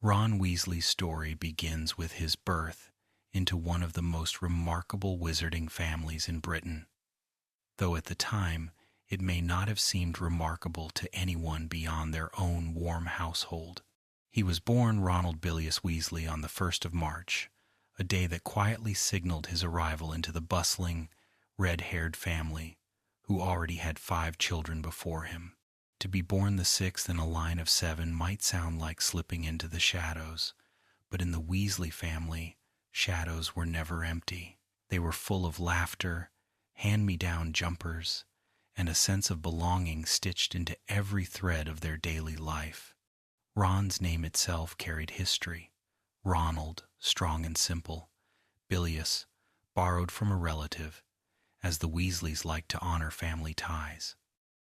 Ron Weasley's story begins with his birth into one of the most remarkable wizarding families in Britain, though at the time it may not have seemed remarkable to anyone beyond their own warm household. He was born Ronald Bilious Weasley on the 1st of March, a day that quietly signaled his arrival into the bustling, red-haired family, who already had 5 children before him. To be born the 6th in a line of 7 might sound like slipping into the shadows, but in the Weasley family, shadows were never empty. They were full of laughter, hand-me-down jumpers, and a sense of belonging stitched into every thread of their daily life. Ron's name itself carried history. Ronald, strong and simple. Bilious, borrowed from a relative, as the Weasleys liked to honor family ties.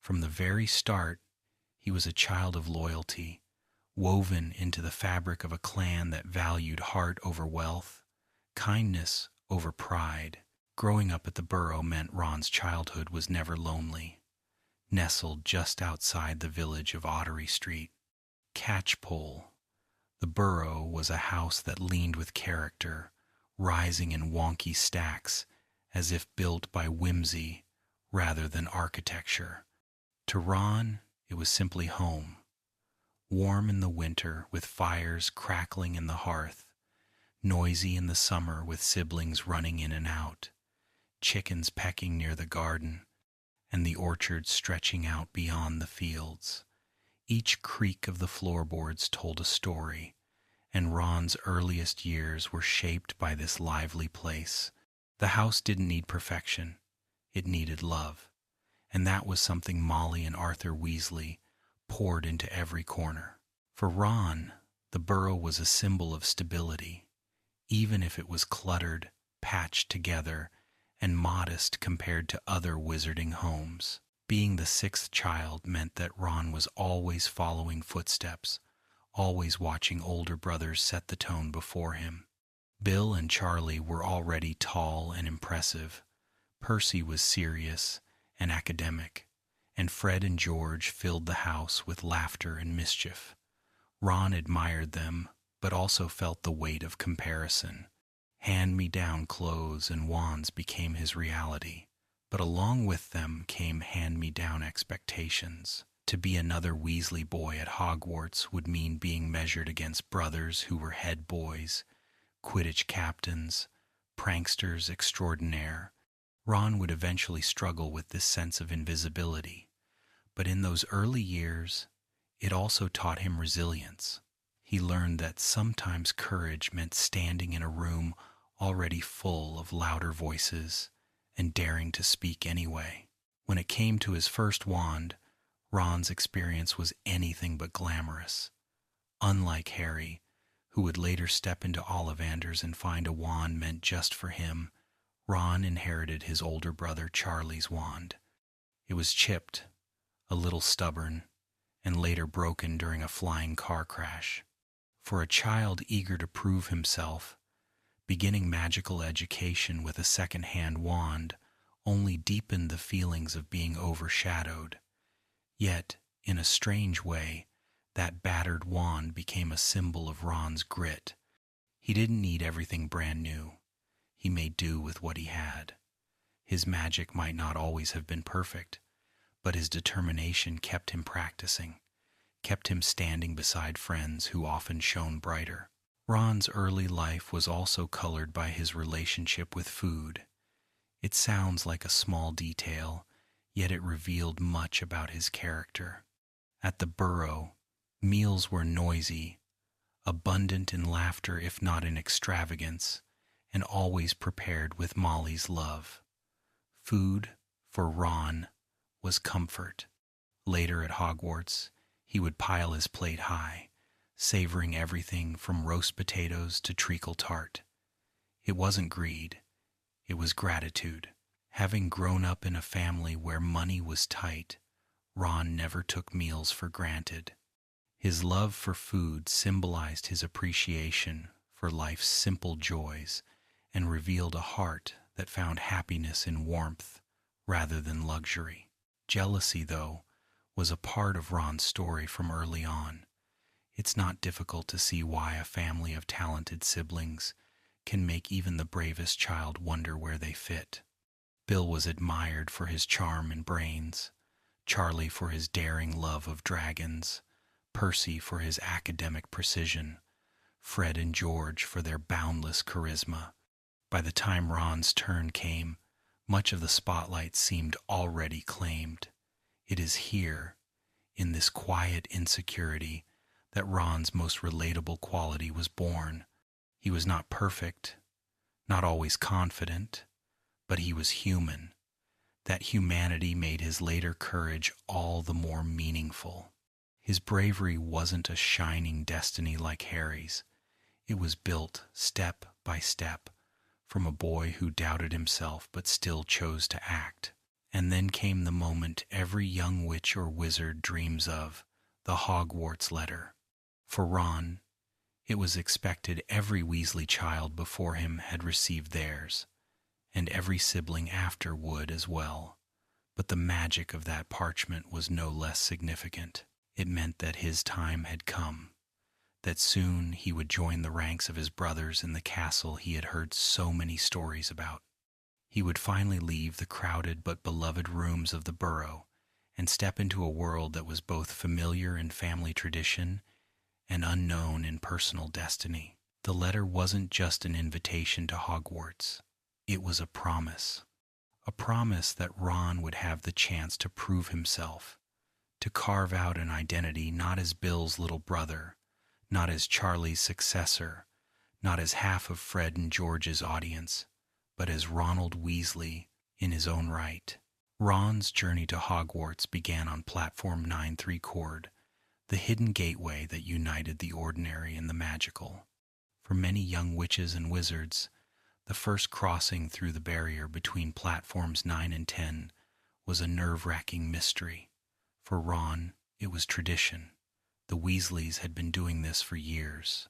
From the very start, he was a child of loyalty, woven into the fabric of a clan that valued heart over wealth, kindness over pride. Growing up at the Burrow meant Ron's childhood was never lonely. Nestled just outside the village of Ottery Street, Catchpole, the Burrow was a house that leaned with character, rising in wonky stacks as if built by whimsy rather than architecture. To Ron, it was simply home, warm in the winter with fires crackling in the hearth, noisy in the summer with siblings running in and out, chickens pecking near the garden, and the orchard stretching out beyond the fields. Each creak of the floorboards told a story, and Ron's earliest years were shaped by this lively place. The house didn't need perfection, it needed love, and that was something Molly and Arthur Weasley poured into every corner. For Ron, the Burrow was a symbol of stability, even if it was cluttered, patched together, and modest compared to other wizarding homes. Being the 6th child meant that Ron was always following footsteps, always watching older brothers set the tone before him. Bill and Charlie were already tall and impressive. Percy was serious and academic, and Fred and George filled the house with laughter and mischief. Ron admired them, but also felt the weight of comparison. Hand-me-down clothes and wands became his reality, but along with them came hand-me-down expectations. To be another Weasley boy at Hogwarts would mean being measured against brothers who were head boys, Quidditch captains, pranksters extraordinaire. Ron would eventually struggle with this sense of invisibility, but in those early years, it also taught him resilience. He learned that sometimes courage meant standing in a room already full of louder voices and daring to speak anyway. When it came to his first wand, Ron's experience was anything but glamorous. Unlike Harry, who would later step into Ollivander's and find a wand meant just for him, Ron inherited his older brother Charlie's wand. It was chipped, a little stubborn, and later broken during a flying car crash. For a child eager to prove himself, beginning magical education with a second-hand wand only deepened the feelings of being overshadowed. Yet, in a strange way, that battered wand became a symbol of Ron's grit. He didn't need everything brand new. He made do with what he had. His magic might not always have been perfect, but his determination kept him practicing, kept him standing beside friends who often shone brighter. Ron's early life was also colored by his relationship with food. It sounds like a small detail, yet it revealed much about his character. At the Burrow, meals were noisy, abundant in laughter if not in extravagance, and always prepared with Molly's love. Food, for Ron, was comfort. Later at Hogwarts, he would pile his plate high, savoring everything from roast potatoes to treacle tart. It wasn't greed, it was gratitude. Having grown up in a family where money was tight, Ron never took meals for granted. His love for food symbolized his appreciation for life's simple joys and revealed a heart that found happiness in warmth rather than luxury. Jealousy, though, was a part of Ron's story from early on. It's not difficult to see why a family of talented siblings can make even the bravest child wonder where they fit. Bill was admired for his charm and brains, Charlie for his daring love of dragons, Percy for his academic precision, Fred and George for their boundless charisma. By the time Ron's turn came, much of the spotlight seemed already claimed. It is here, in this quiet insecurity, that Ron's most relatable quality was born. He was not perfect, not always confident, but he was human. That humanity made his later courage all the more meaningful. His bravery wasn't a shining destiny like Harry's. It was built step by step from a boy who doubted himself but still chose to act. And then came the moment every young witch or wizard dreams of, the Hogwarts letter. For Ron, it was expected every Weasley child before him had received theirs, and every sibling after would as well. But the magic of that parchment was no less significant. It meant that his time had come, that soon he would join the ranks of his brothers in the castle he had heard so many stories about. He would finally leave the crowded but beloved rooms of the Burrow and step into a world that was both familiar in family tradition and unknown in personal destiny. The letter wasn't just an invitation to Hogwarts. It was a promise that Ron would have the chance to prove himself, to carve out an identity not as Bill's little brother, not as Charlie's successor, not as half of Fred and George's audience, but as Ronald Weasley in his own right. Ron's journey to Hogwarts began on Platform 9 3/4, the hidden gateway that united the ordinary and the magical. For many young witches and wizards, the first crossing through the barrier between platforms 9 and 10 was a nerve-wracking mystery. For Ron, it was tradition. The Weasleys had been doing this for years.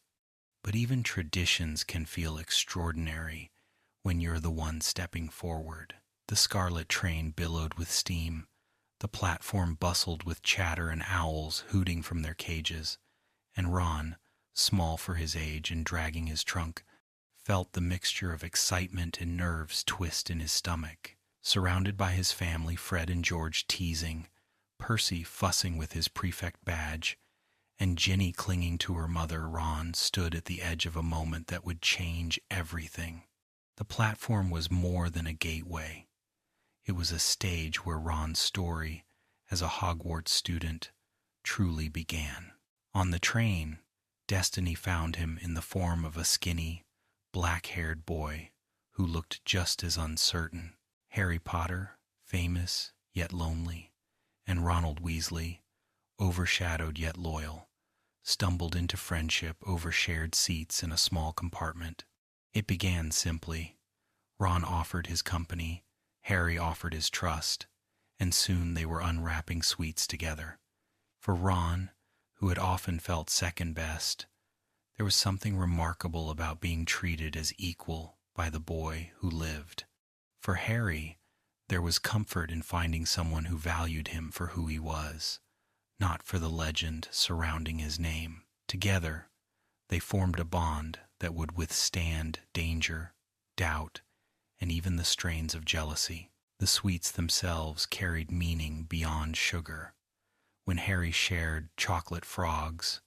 But even traditions can feel extraordinary when you're the one stepping forward. The scarlet train billowed with steam. The platform bustled with chatter and owls hooting from their cages, and Ron, small for his age and dragging his trunk, felt the mixture of excitement and nerves twist in his stomach. Surrounded by his family, Fred and George teasing, Percy fussing with his prefect badge, and Ginny clinging to her mother, Ron stood at the edge of a moment that would change everything. The platform was more than a gateway. It was a stage where Ron's story, as a Hogwarts student, truly began. On the train, destiny found him in the form of a skinny, black-haired boy who looked just as uncertain. Harry Potter, famous yet lonely, and Ronald Weasley, overshadowed yet loyal, stumbled into friendship over shared seats in a small compartment. It began simply. Ron offered his company, Harry offered his trust, and soon they were unwrapping sweets together. For Ron, who had often felt second best, there was something remarkable about being treated as equal by the boy who lived. For Harry, there was comfort in finding someone who valued him for who he was, not for the legend surrounding his name. Together, they formed a bond that would withstand danger, doubt, and even the strains of jealousy. The sweets themselves carried meaning beyond sugar. When Harry shared chocolate frogs,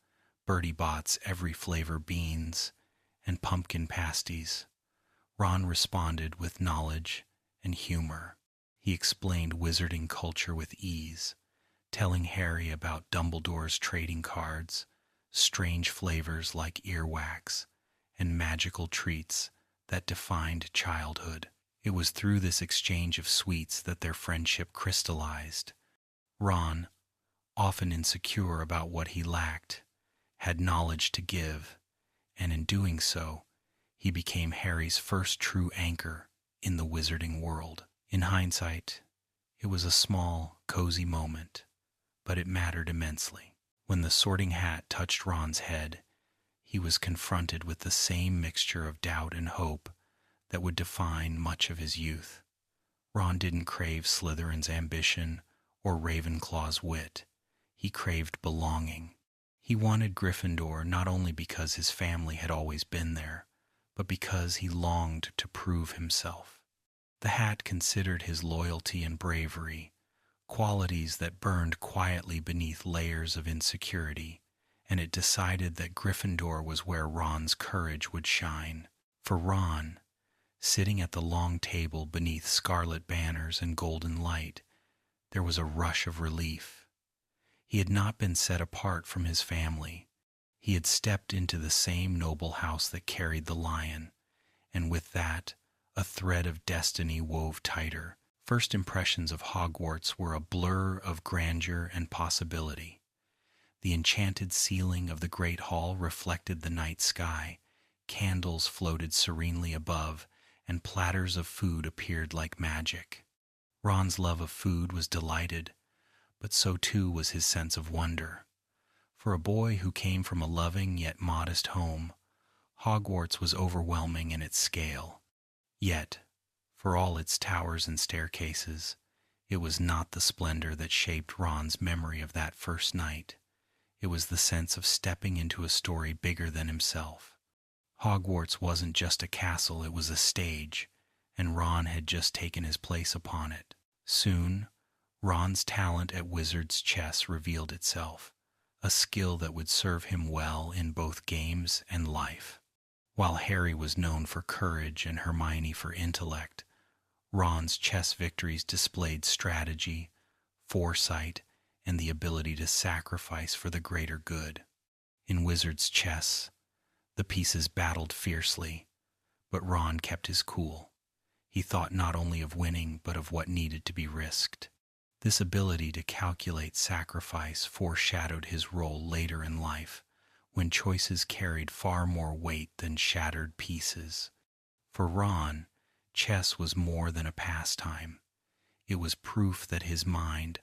Bertie Bott's every flavor beans, and pumpkin pasties, Ron responded with knowledge and humor. He explained wizarding culture with ease, telling Harry about Dumbledore's trading cards, strange flavors like earwax, and magical treats that defined childhood. It was through this exchange of sweets that their friendship crystallized. Ron, often insecure about what he lacked, had knowledge to give, and in doing so, he became Harry's first true anchor in the wizarding world. In hindsight, it was a small, cozy moment, but it mattered immensely. When the Sorting Hat touched Ron's head, he was confronted with the same mixture of doubt and hope that would define much of his youth. Ron didn't crave Slytherin's ambition or Ravenclaw's wit. He craved belonging. He wanted Gryffindor not only because his family had always been there, but because he longed to prove himself. The hat considered his loyalty and bravery, qualities that burned quietly beneath layers of insecurity, and it decided that Gryffindor was where Ron's courage would shine. For Ron, sitting at the long table beneath scarlet banners and golden light, there was a rush of relief. He had not been set apart from his family. He had stepped into the same noble house that carried the lion, and with that, a thread of destiny wove tighter. First impressions of Hogwarts were a blur of grandeur and possibility. The enchanted ceiling of the great hall reflected the night sky, candles floated serenely above, and platters of food appeared like magic. Ron's love of food was delighted, but so too was his sense of wonder. For a boy who came from a loving yet modest home, Hogwarts was overwhelming in its scale. Yet, for all its towers and staircases, it was not the splendor that shaped Ron's memory of that first night. It was the sense of stepping into a story bigger than himself. Hogwarts wasn't just a castle, it was a stage, and Ron had just taken his place upon it. Soon, Ron's talent at wizard's chess revealed itself, a skill that would serve him well in both games and life. While Harry was known for courage and Hermione for intellect, Ron's chess victories displayed strategy, foresight, and the ability to sacrifice for the greater good. In wizard's chess, the pieces battled fiercely, but Ron kept his cool. He thought not only of winning, but of what needed to be risked. This ability to calculate sacrifice foreshadowed his role later in life, when choices carried far more weight than shattered pieces. For Ron, chess was more than a pastime. It was proof that his mind,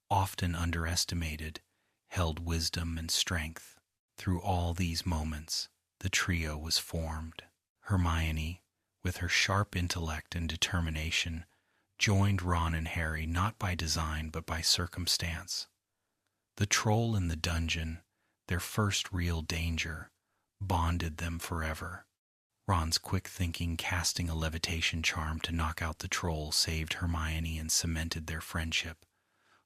often underestimated, held wisdom and strength. Through all these moments, the trio was formed. Hermione, with her sharp intellect and determination, joined Ron and Harry not by design but by circumstance. The troll in the dungeon, their first real danger, bonded them forever. Ron's quick thinking, casting a levitation charm to knock out the troll, saved Hermione and cemented their friendship.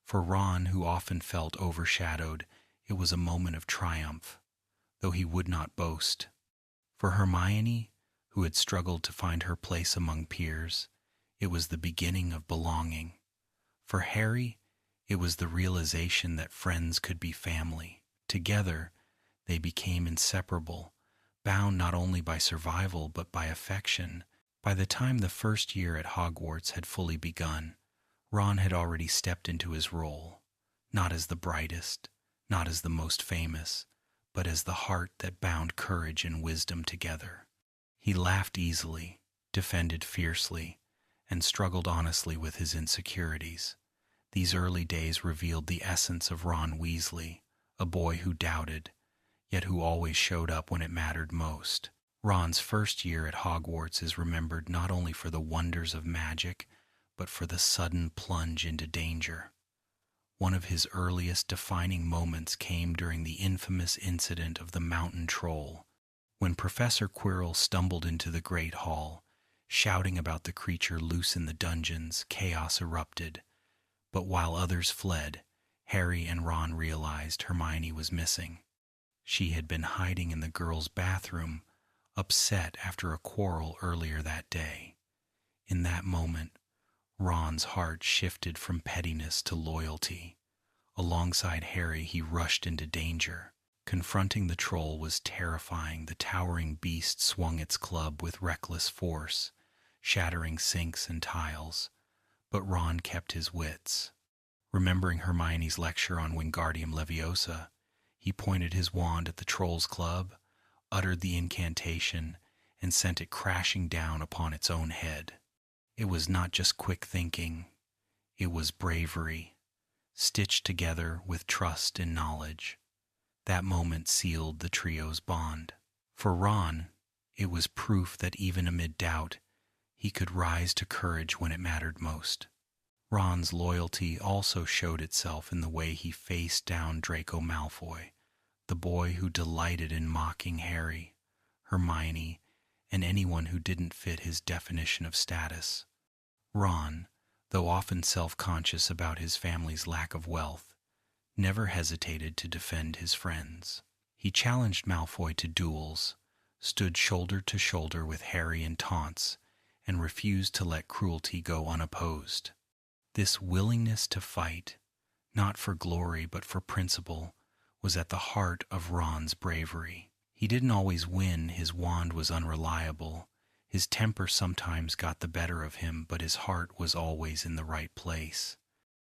For Ron, who often felt overshadowed, it was a moment of triumph, though he would not boast. For Hermione, who had struggled to find her place among peers, it was the beginning of belonging. For Harry, it was the realization that friends could be family. Together, they became inseparable, bound not only by survival but by affection. By the time the first year at Hogwarts had fully begun, Ron had already stepped into his role, not as the brightest, not as the most famous, but as the heart that bound courage and wisdom together. He laughed easily, defended fiercely, and struggled honestly with his insecurities. These early days revealed the essence of Ron Weasley, a boy who doubted, yet who always showed up when it mattered most. Ron's first year at Hogwarts is remembered not only for the wonders of magic, but for the sudden plunge into danger. One of his earliest defining moments came during the infamous incident of the mountain troll. When Professor Quirrell stumbled into the Great Hall, shouting about the creature loose in the dungeons, chaos erupted. But while others fled, Harry and Ron realized Hermione was missing. She had been hiding in the girls' bathroom, upset after a quarrel earlier that day. In that moment, Ron's heart shifted from pettiness to loyalty. Alongside Harry, he rushed into danger. Confronting the troll was terrifying. The towering beast swung its club with reckless force, shattering sinks and tiles. But Ron kept his wits. Remembering Hermione's lecture on Wingardium Leviosa, he pointed his wand at the troll's club, uttered the incantation, and sent it crashing down upon its own head. It was not just quick thinking, it was bravery, stitched together with trust and knowledge. That moment sealed the trio's bond. For Ron, it was proof that even amid doubt, he could rise to courage when it mattered most. Ron's loyalty also showed itself in the way he faced down Draco Malfoy, the boy who delighted in mocking Harry, Hermione, and anyone who didn't fit his definition of status. Ron, though often self-conscious about his family's lack of wealth, never hesitated to defend his friends. He challenged Malfoy to duels, stood shoulder to shoulder with Harry in taunts, and refused to let cruelty go unopposed. This willingness to fight, not for glory but for principle, was at the heart of Ron's bravery. He didn't always win, his wand was unreliable, his temper sometimes got the better of him, but his heart was always in the right place.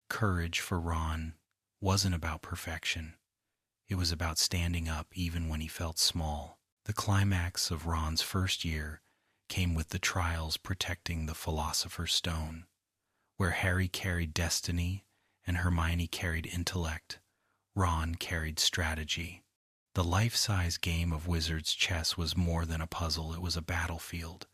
Courage for Ron wasn't about perfection. It was about standing up even when he felt small. The climax of Ron's first year came with the trials protecting the Philosopher's Stone. Where Harry carried destiny and Hermione carried intellect, Ron carried strategy. The life-size game of wizard's chess was more than a puzzle, it was a battlefield.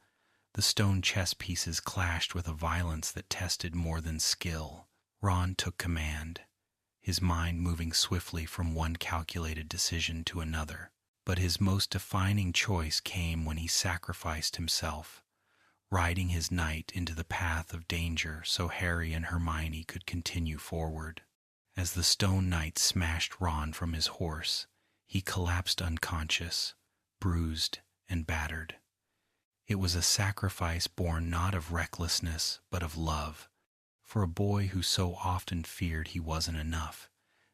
The stone chess pieces clashed with a violence that tested more than skill. Ron took command, his mind moving swiftly from one calculated decision to another. But his most defining choice came when he sacrificed himself, riding his knight into the path of danger so Harry and Hermione could continue forward. As the stone knight smashed Ron from his horse, he collapsed unconscious, bruised and battered. It was a sacrifice born not of recklessness but of love. For a boy who so often feared he wasn't enough,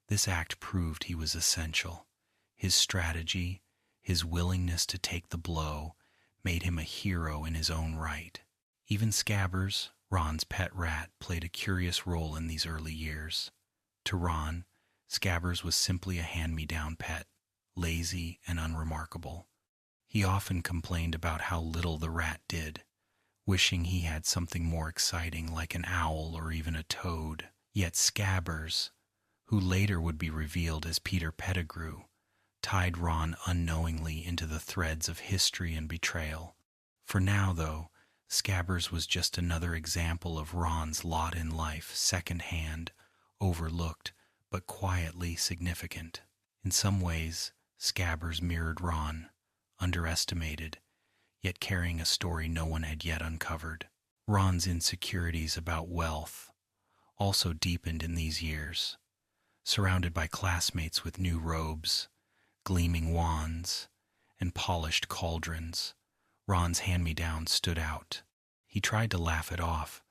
this act proved he was essential. His strategy, his willingness to take the blow, made him a hero in his own right. Even Scabbers, Ron's pet rat, played a curious role in these early years. To Ron, Scabbers was simply a hand-me-down pet, lazy and unremarkable. He often complained about how little the rat did, wishing he had something more exciting like an owl or even a toad. Yet Scabbers, who later would be revealed as Peter Pettigrew, tied Ron unknowingly into the threads of history and betrayal. For now, though, Scabbers was just another example of Ron's lot in life, second-hand, overlooked, but quietly significant. In some ways, Scabbers mirrored Ron, underestimated, yet carrying a story no one had yet uncovered. Ron's insecurities about wealth also deepened in these years. Surrounded by classmates with new robes, gleaming wands, and polished cauldrons, Ron's hand-me-down stood out. He tried to laugh it off,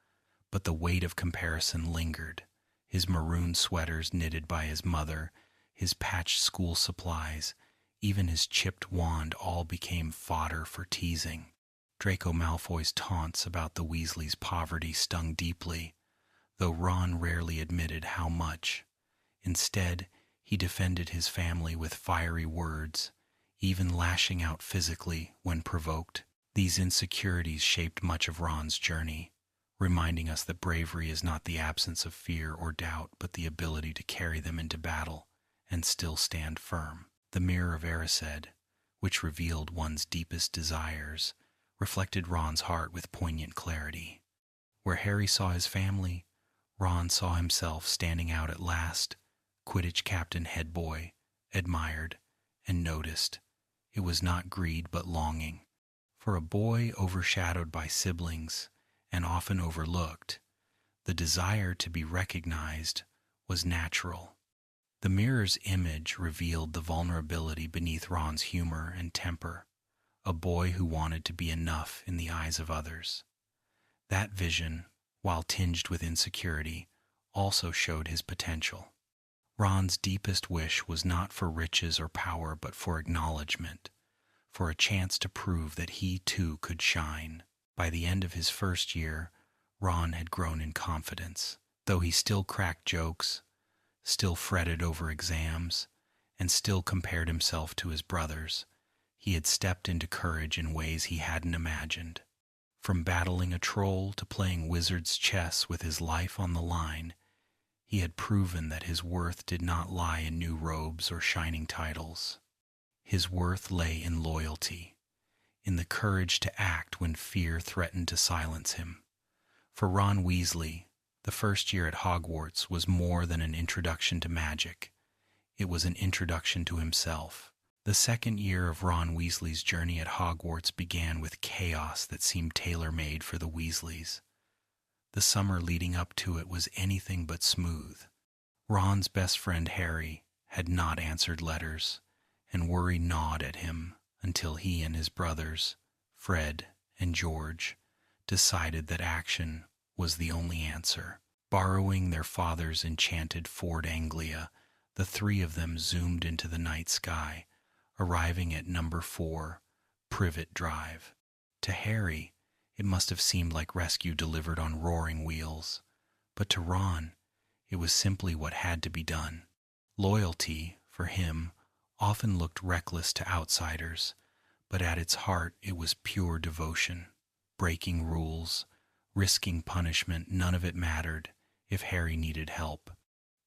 but the weight of comparison lingered. His maroon sweaters knitted by his mother, his patched school supplies, even his chipped wand all became fodder for teasing. Draco Malfoy's taunts about the Weasleys' poverty stung deeply, though Ron rarely admitted how much. Instead, he defended his family with fiery words, even lashing out physically when provoked. These insecurities shaped much of Ron's journey, reminding us that bravery is not the absence of fear or doubt, but the ability to carry them into battle and still stand firm. The Mirror of Erised, which revealed one's deepest desires, reflected Ron's heart with poignant clarity. Where Harry saw his family, Ron saw himself standing out at last, Quidditch captain head boy, admired and noticed. It was not greed but longing. For a boy overshadowed by siblings and often overlooked, the desire to be recognized was natural. The mirror's image revealed the vulnerability beneath Ron's humor and temper, a boy who wanted to be enough in the eyes of others. That vision, while tinged with insecurity, also showed his potential. Ron's deepest wish was not for riches or power, but for acknowledgement, for a chance to prove that he too could shine. By the end of his first year, Ron had grown in confidence. Though he still cracked jokes, still fretted over exams, and still compared himself to his brothers, he had stepped into courage in ways he hadn't imagined. From battling a troll to playing wizard's chess with his life on the line, he had proven that his worth did not lie in new robes or shining titles. His worth lay in loyalty, in the courage to act when fear threatened to silence him. For Ron Weasley, the first year at Hogwarts was more than an introduction to magic. It was an introduction to himself. The second year of Ron Weasley's journey at Hogwarts began with chaos that seemed tailor-made for the Weasleys. The summer leading up to it was anything but smooth. Ron's best friend Harry had not answered letters, and worry gnawed at him until he and his brothers, Fred and George, decided that action was the only answer. Borrowing their father's enchanted Ford Anglia, the three of them zoomed into the night sky, arriving at number 4, Privet Drive. To Harry, it must have seemed like rescue delivered on roaring wheels, but to Ron, it was simply what had to be done. Loyalty, for him, often looked reckless to outsiders, but at its heart it was pure devotion. Breaking rules, risking punishment, none of it mattered if Harry needed help.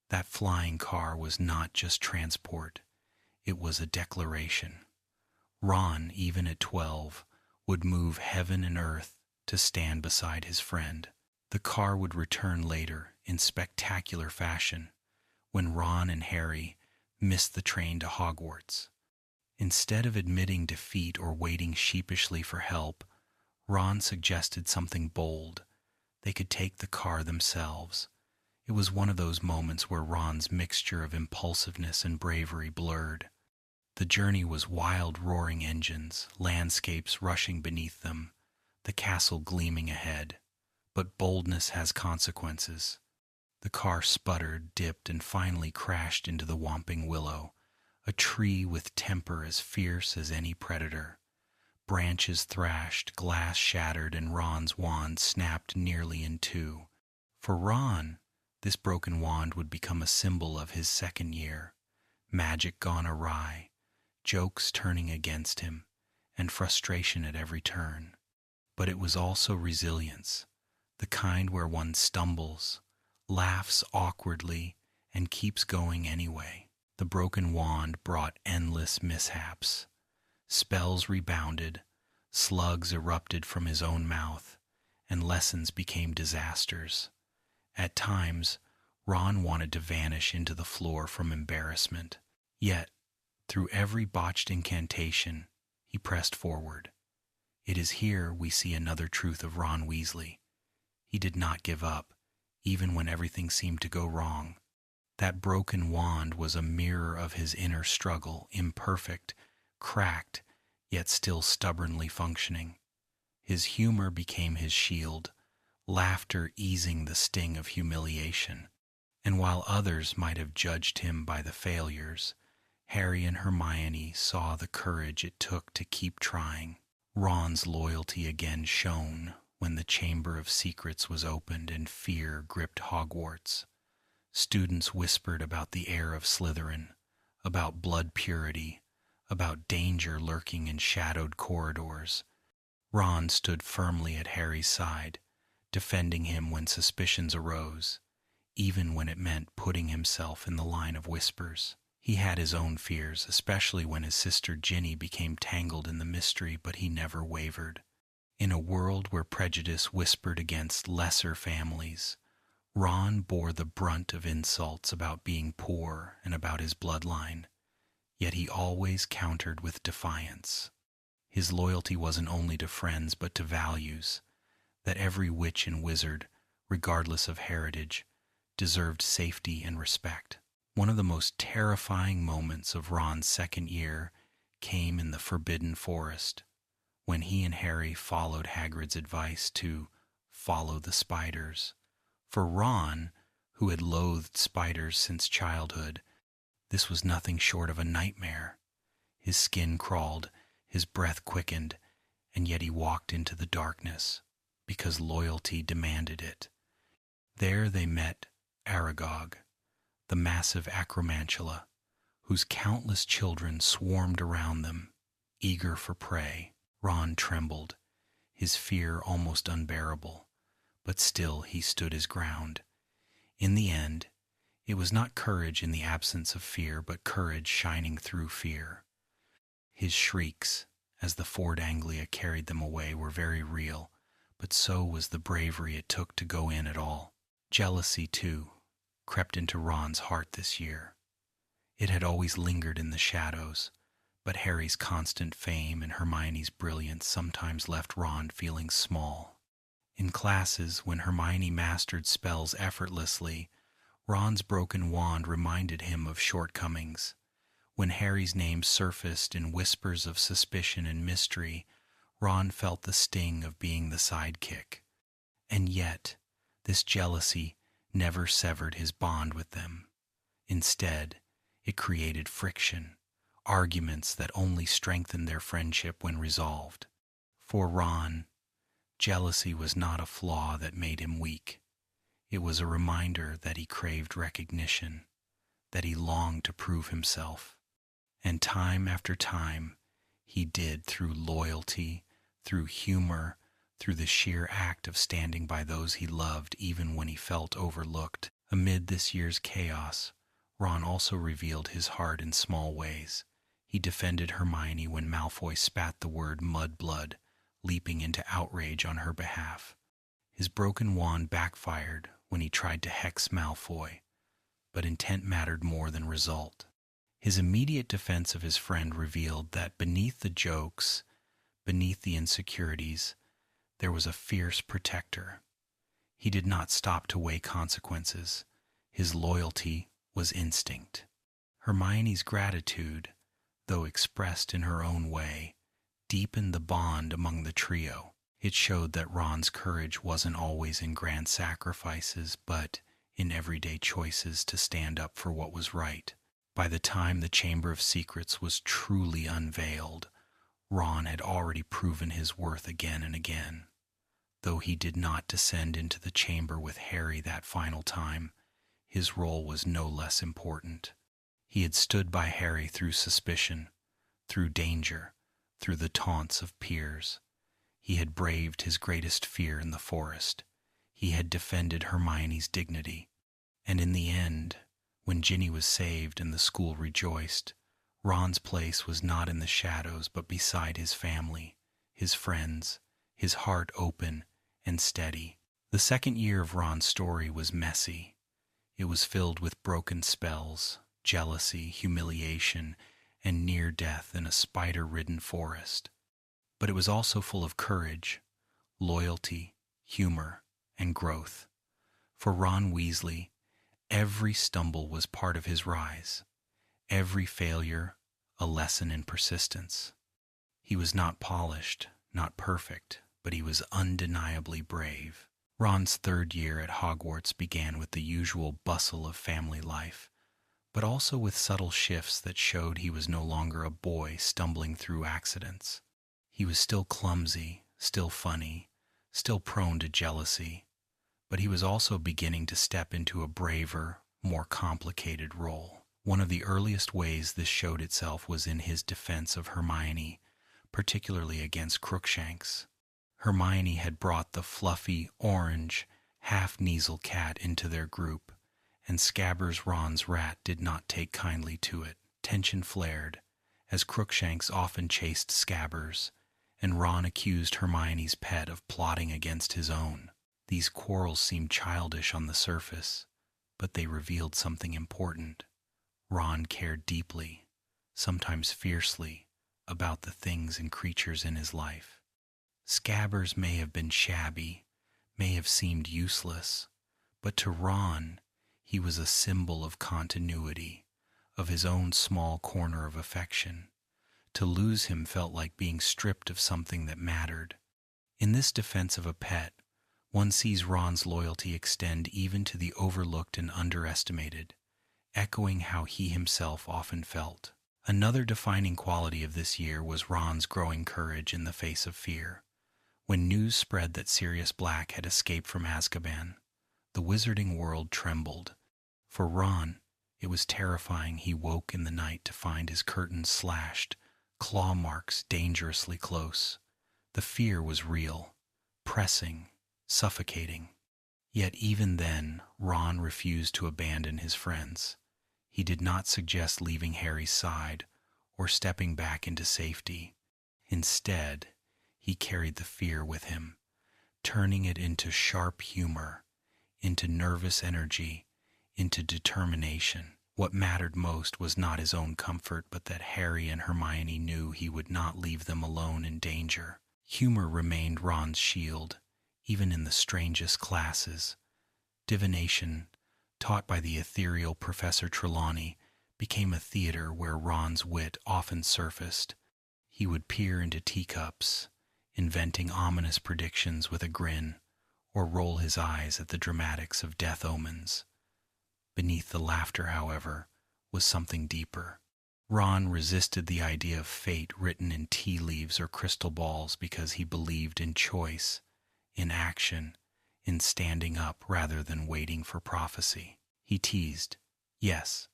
That flying car was not just transport, it was a declaration. Ron, even at 12, would move heaven and earth to stand beside his friend. The car would return later in spectacular fashion when Ron and Harry missed the train to Hogwarts. Instead of admitting defeat or waiting sheepishly for help, Ron suggested something bold. They could take the car themselves. It was one of those moments where Ron's mixture of impulsiveness and bravery blurred. The journey was wild roaring engines, landscapes rushing beneath them, the castle gleaming ahead. But boldness has consequences. The car sputtered, dipped, and finally crashed into the Whomping Willow, a tree with temper as fierce as any predator. Branches thrashed, glass shattered, and Ron's wand snapped nearly in two. For Ron, this broken wand would become a symbol of his second year. Magic gone awry, jokes turning against him, and frustration at every turn. But it was also resilience, the kind where one stumbles, laughs awkwardly, and keeps going anyway. The broken wand brought endless mishaps. Spells rebounded, slugs erupted from his own mouth, and lessons became disasters. At times, Ron wanted to vanish into the floor from embarrassment. Yet, through every botched incantation, he pressed forward. It is here we see another truth of Ron Weasley. He did not give up, even when everything seemed to go wrong. That broken wand was a mirror of his inner struggle, imperfect, cracked, yet still stubbornly functioning. His humor became his shield, laughter easing the sting of humiliation. And while others might have judged him by the failures, Harry and Hermione saw the courage it took to keep trying. Ron's loyalty again shone when the Chamber of Secrets was opened and fear gripped Hogwarts. Students whispered about the air of Slytherin, about blood purity, about danger lurking in shadowed corridors. Ron stood firmly at Harry's side, defending him when suspicions arose, even when it meant putting himself in the line of whispers. He had his own fears, especially when his sister Ginny became tangled in the mystery, but he never wavered. In a world where prejudice whispered against lesser families, Ron bore the brunt of insults about being poor and about his bloodline, yet he always countered with defiance. His loyalty wasn't only to friends but to values, that every witch and wizard, regardless of heritage, deserved safety and respect. One of the most terrifying moments of Ron's second year came in the Forbidden Forest, when he and Harry followed Hagrid's advice to follow the spiders. For Ron, who had loathed spiders since childhood, this was nothing short of a nightmare. His skin crawled, his breath quickened, and yet he walked into the darkness, because loyalty demanded it. There they met Aragog, the massive acromantula, whose countless children swarmed around them, eager for prey. Ron trembled, his fear almost unbearable, but still he stood his ground. In the end, it was not courage in the absence of fear, but courage shining through fear. His shrieks, as the Ford Anglia carried them away, were very real, but so was the bravery it took to go in at all. Jealousy, too, crept into Ron's heart this year. It had always lingered in the shadows, but Harry's constant fame and Hermione's brilliance sometimes left Ron feeling small. In classes, when Hermione mastered spells effortlessly, Ron's broken wand reminded him of shortcomings. When Harry's name surfaced in whispers of suspicion and mystery, Ron felt the sting of being the sidekick. And yet, this jealousy never severed his bond with them. Instead, it created friction, arguments that only strengthened their friendship when resolved. For Ron, jealousy was not a flaw that made him weak. It was a reminder that he craved recognition, that he longed to prove himself. And time after time, he did through loyalty, through humor, through the sheer act of standing by those he loved even when he felt overlooked. Amid this year's chaos, Ron also revealed his heart in small ways. He defended Hermione when Malfoy spat the word mudblood, leaping into outrage on her behalf. His broken wand backfired when he tried to hex Malfoy, but intent mattered more than result. His immediate defense of his friend revealed that beneath the jokes, beneath the insecurities, there was a fierce protector. He did not stop to weigh consequences. His loyalty was instinct. Hermione's gratitude, though expressed in her own way, deepened the bond among the trio. It showed that Ron's courage wasn't always in grand sacrifices, but in everyday choices to stand up for what was right. By the time the Chamber of Secrets was truly unveiled, Ron had already proven his worth again and again. Though he did not descend into the chamber with Harry that final time, his role was no less important. He had stood by Harry through suspicion, through danger, through the taunts of peers. He had braved his greatest fear in the forest. He had defended Hermione's dignity. And in the end, when Ginny was saved and the school rejoiced, Ron's place was not in the shadows but beside his family, his friends, his heart open and steady. The second year of Ron's story was messy. It was filled with broken spells, jealousy, humiliation, and near death in a spider-ridden forest. But it was also full of courage, loyalty, humor, and growth. For Ron Weasley, every stumble was part of his rise, every failure a lesson in persistence. He was not polished, not perfect, but he was undeniably brave. Ron's third year at Hogwarts began with the usual bustle of family life, but also with subtle shifts that showed he was no longer a boy stumbling through accidents. He was still clumsy, still funny, still prone to jealousy, but he was also beginning to step into a braver, more complicated role. One of the earliest ways this showed itself was in his defense of Hermione, particularly against Crookshanks. Hermione had brought the fluffy, orange, half-Kneazle cat into their group, and Scabbers Ron's rat did not take kindly to it. Tension flared, as Crookshanks often chased Scabbers, and Ron accused Hermione's pet of plotting against his own. These quarrels seemed childish on the surface, but they revealed something important. Ron cared deeply, sometimes fiercely, about the things and creatures in his life. Scabbers may have been shabby, may have seemed useless, but to Ron, he was a symbol of continuity, of his own small corner of affection. To lose him felt like being stripped of something that mattered. In this defense of a pet, one sees Ron's loyalty extend even to the overlooked and underestimated, echoing how he himself often felt. Another defining quality of this year was Ron's growing courage in the face of fear. When news spread that Sirius Black had escaped from Azkaban, the wizarding world trembled. For Ron, it was terrifying. He woke in the night to find his curtains slashed, claw marks dangerously close. The fear was real, pressing, suffocating. Yet even then, Ron refused to abandon his friends. He did not suggest leaving Harry's side or stepping back into safety. Instead, he carried the fear with him, turning it into sharp humor, into nervous energy, into determination. What mattered most was not his own comfort, but that Harry and Hermione knew he would not leave them alone in danger. Humor remained Ron's shield, even in the strangest classes. Divination, taught by the ethereal Professor Trelawney, became a theater where Ron's wit often surfaced. He would peer into teacups, inventing ominous predictions with a grin, or roll his eyes at the dramatics of death omens. Beneath the laughter, however, was something deeper. Ron resisted the idea of fate written in tea leaves or crystal balls because he believed in choice, in action, in standing up rather than waiting for prophecy. He teased, yes,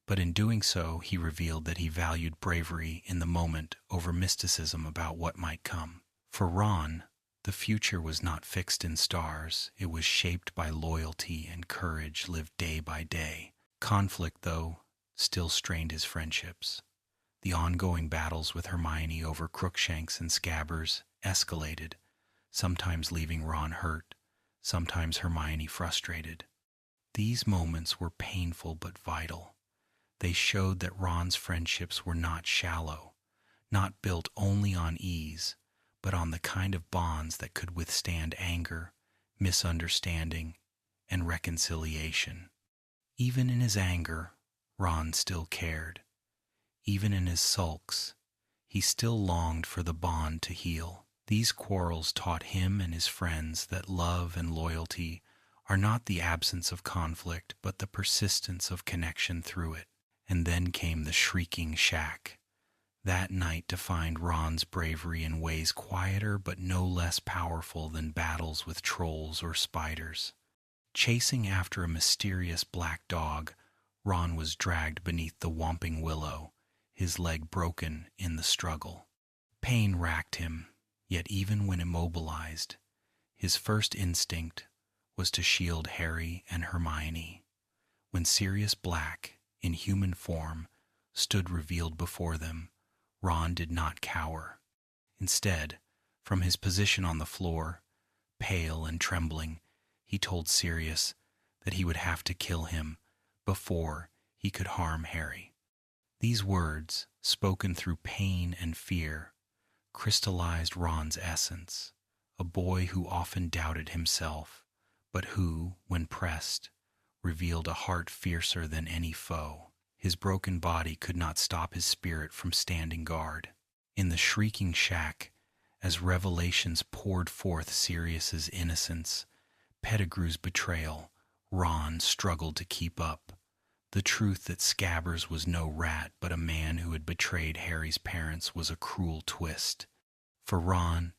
but in doing so he revealed that he valued bravery in the moment over mysticism about what might come. For Ron, the future was not fixed in stars, it was shaped by loyalty and courage lived day by day. Conflict, though, still strained his friendships. The ongoing battles with Hermione over Crookshanks and Scabbers escalated, sometimes leaving Ron hurt, sometimes Hermione frustrated. These moments were painful but vital. They showed that Ron's friendships were not shallow, not built only on ease, but on the kind of bonds that could withstand anger, misunderstanding, and reconciliation. Even in his anger, Ron still cared. Even in his sulks, he still longed for the bond to heal. These quarrels taught him and his friends that love and loyalty are not the absence of conflict, but the persistence of connection through it. And then came the shrieking shack. That night defined Ron's bravery in ways quieter but no less powerful than battles with trolls or spiders. Chasing after a mysterious black dog, Ron was dragged beneath the whomping willow, his leg broken in the struggle. Pain racked him, yet even when immobilized, his first instinct was to shield Harry and Hermione. When Sirius Black, in human form, stood revealed before them, Ron did not cower. Instead, from his position on the floor, pale and trembling, he told Sirius that he would have to kill him before he could harm Harry. These words, spoken through pain and fear, crystallized Ron's essence, a boy who often doubted himself, but who, when pressed, revealed a heart fiercer than any foe. His broken body could not stop his spirit from standing guard. In the shrieking shack, as revelations poured forth Sirius's innocence, Pettigrew's betrayal, Ron struggled to keep up. The truth that Scabbers was no rat but a man who had betrayed Harry's parents was a cruel twist. For Ron,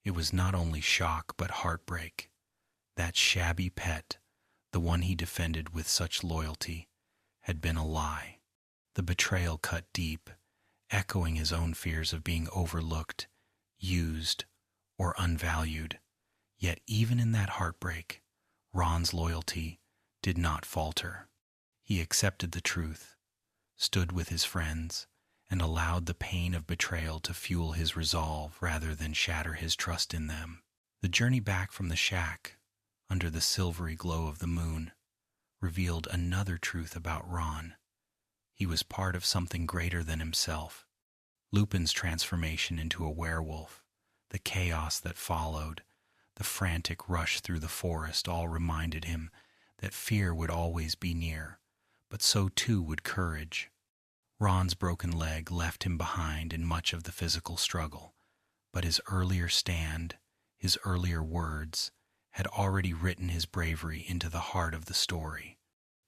it was not only shock but heartbreak. That shabby pet, the one he defended with such loyalty, had been a lie. The betrayal cut deep, echoing his own fears of being overlooked, used, or unvalued. Yet even in that heartbreak, Ron's loyalty did not falter. He accepted the truth, stood with his friends, and allowed the pain of betrayal to fuel his resolve rather than shatter his trust in them. The journey back from the shack, under the silvery glow of the moon, revealed another truth about Ron. He was part of something greater than himself. Lupin's transformation into a werewolf, the chaos that followed, the frantic rush through the forest all reminded him that fear would always be near, but so too would courage. Ron's broken leg left him behind in much of the physical struggle, but his earlier stand, his earlier words, had already written his bravery into the heart of the story.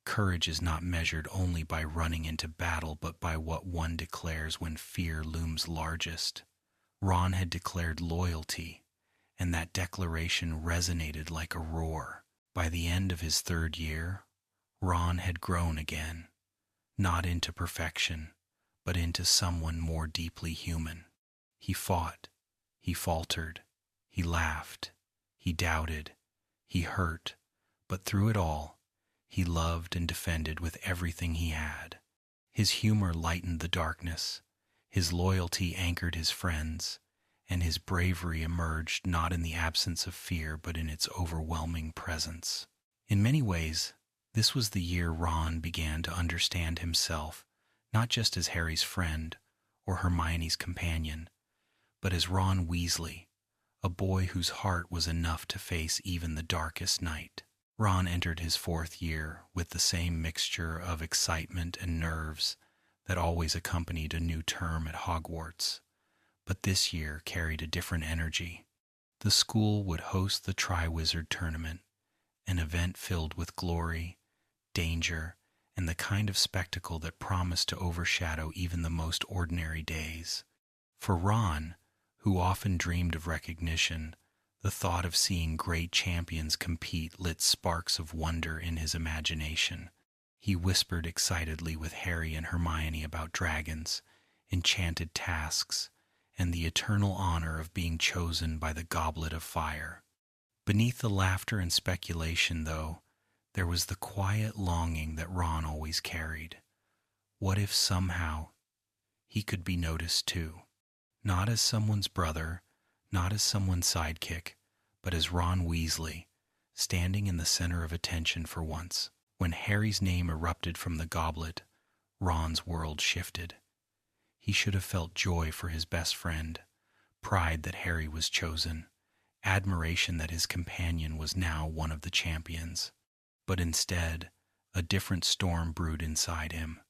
Courage is not measured only by running into battle, but by what one declares when fear looms largest. Ron had declared loyalty, and that declaration resonated like a roar. By the end of his third year, Ron had grown again, not into perfection, but into someone more deeply human. He fought, he faltered, he laughed, he doubted, he hurt, but through it all, he loved and defended with everything he had. His humor lightened the darkness, his loyalty anchored his friends, and his bravery emerged not in the absence of fear but in its overwhelming presence. In many ways, This was the year Ron began to understand himself, not just as Harry's friend or Hermione's companion, but as Ron Weasley, a boy whose heart was enough to face even the darkest night. Ron entered his fourth year with the same mixture of excitement and nerves that always accompanied a new term at Hogwarts, but this year carried a different energy. The school would host the Triwizard Tournament, an event filled with glory, danger, and the kind of spectacle that promised to overshadow even the most ordinary days. For Ron, who often dreamed of recognition, the thought of seeing great champions compete lit sparks of wonder in his imagination. He whispered excitedly with Harry and Hermione about dragons, enchanted tasks, and the eternal honor of being chosen by the Goblet of Fire. Beneath the laughter and speculation, though, there was the quiet longing that Ron always carried. What if somehow he could be noticed too? Not as someone's brother, not as someone's sidekick, but as Ron Weasley, standing in the center of attention for once. When Harry's name erupted from the goblet, Ron's world shifted. He should have felt joy for his best friend, pride that Harry was chosen, admiration that his companion was now one of the champions. But instead, a different storm brewed inside him: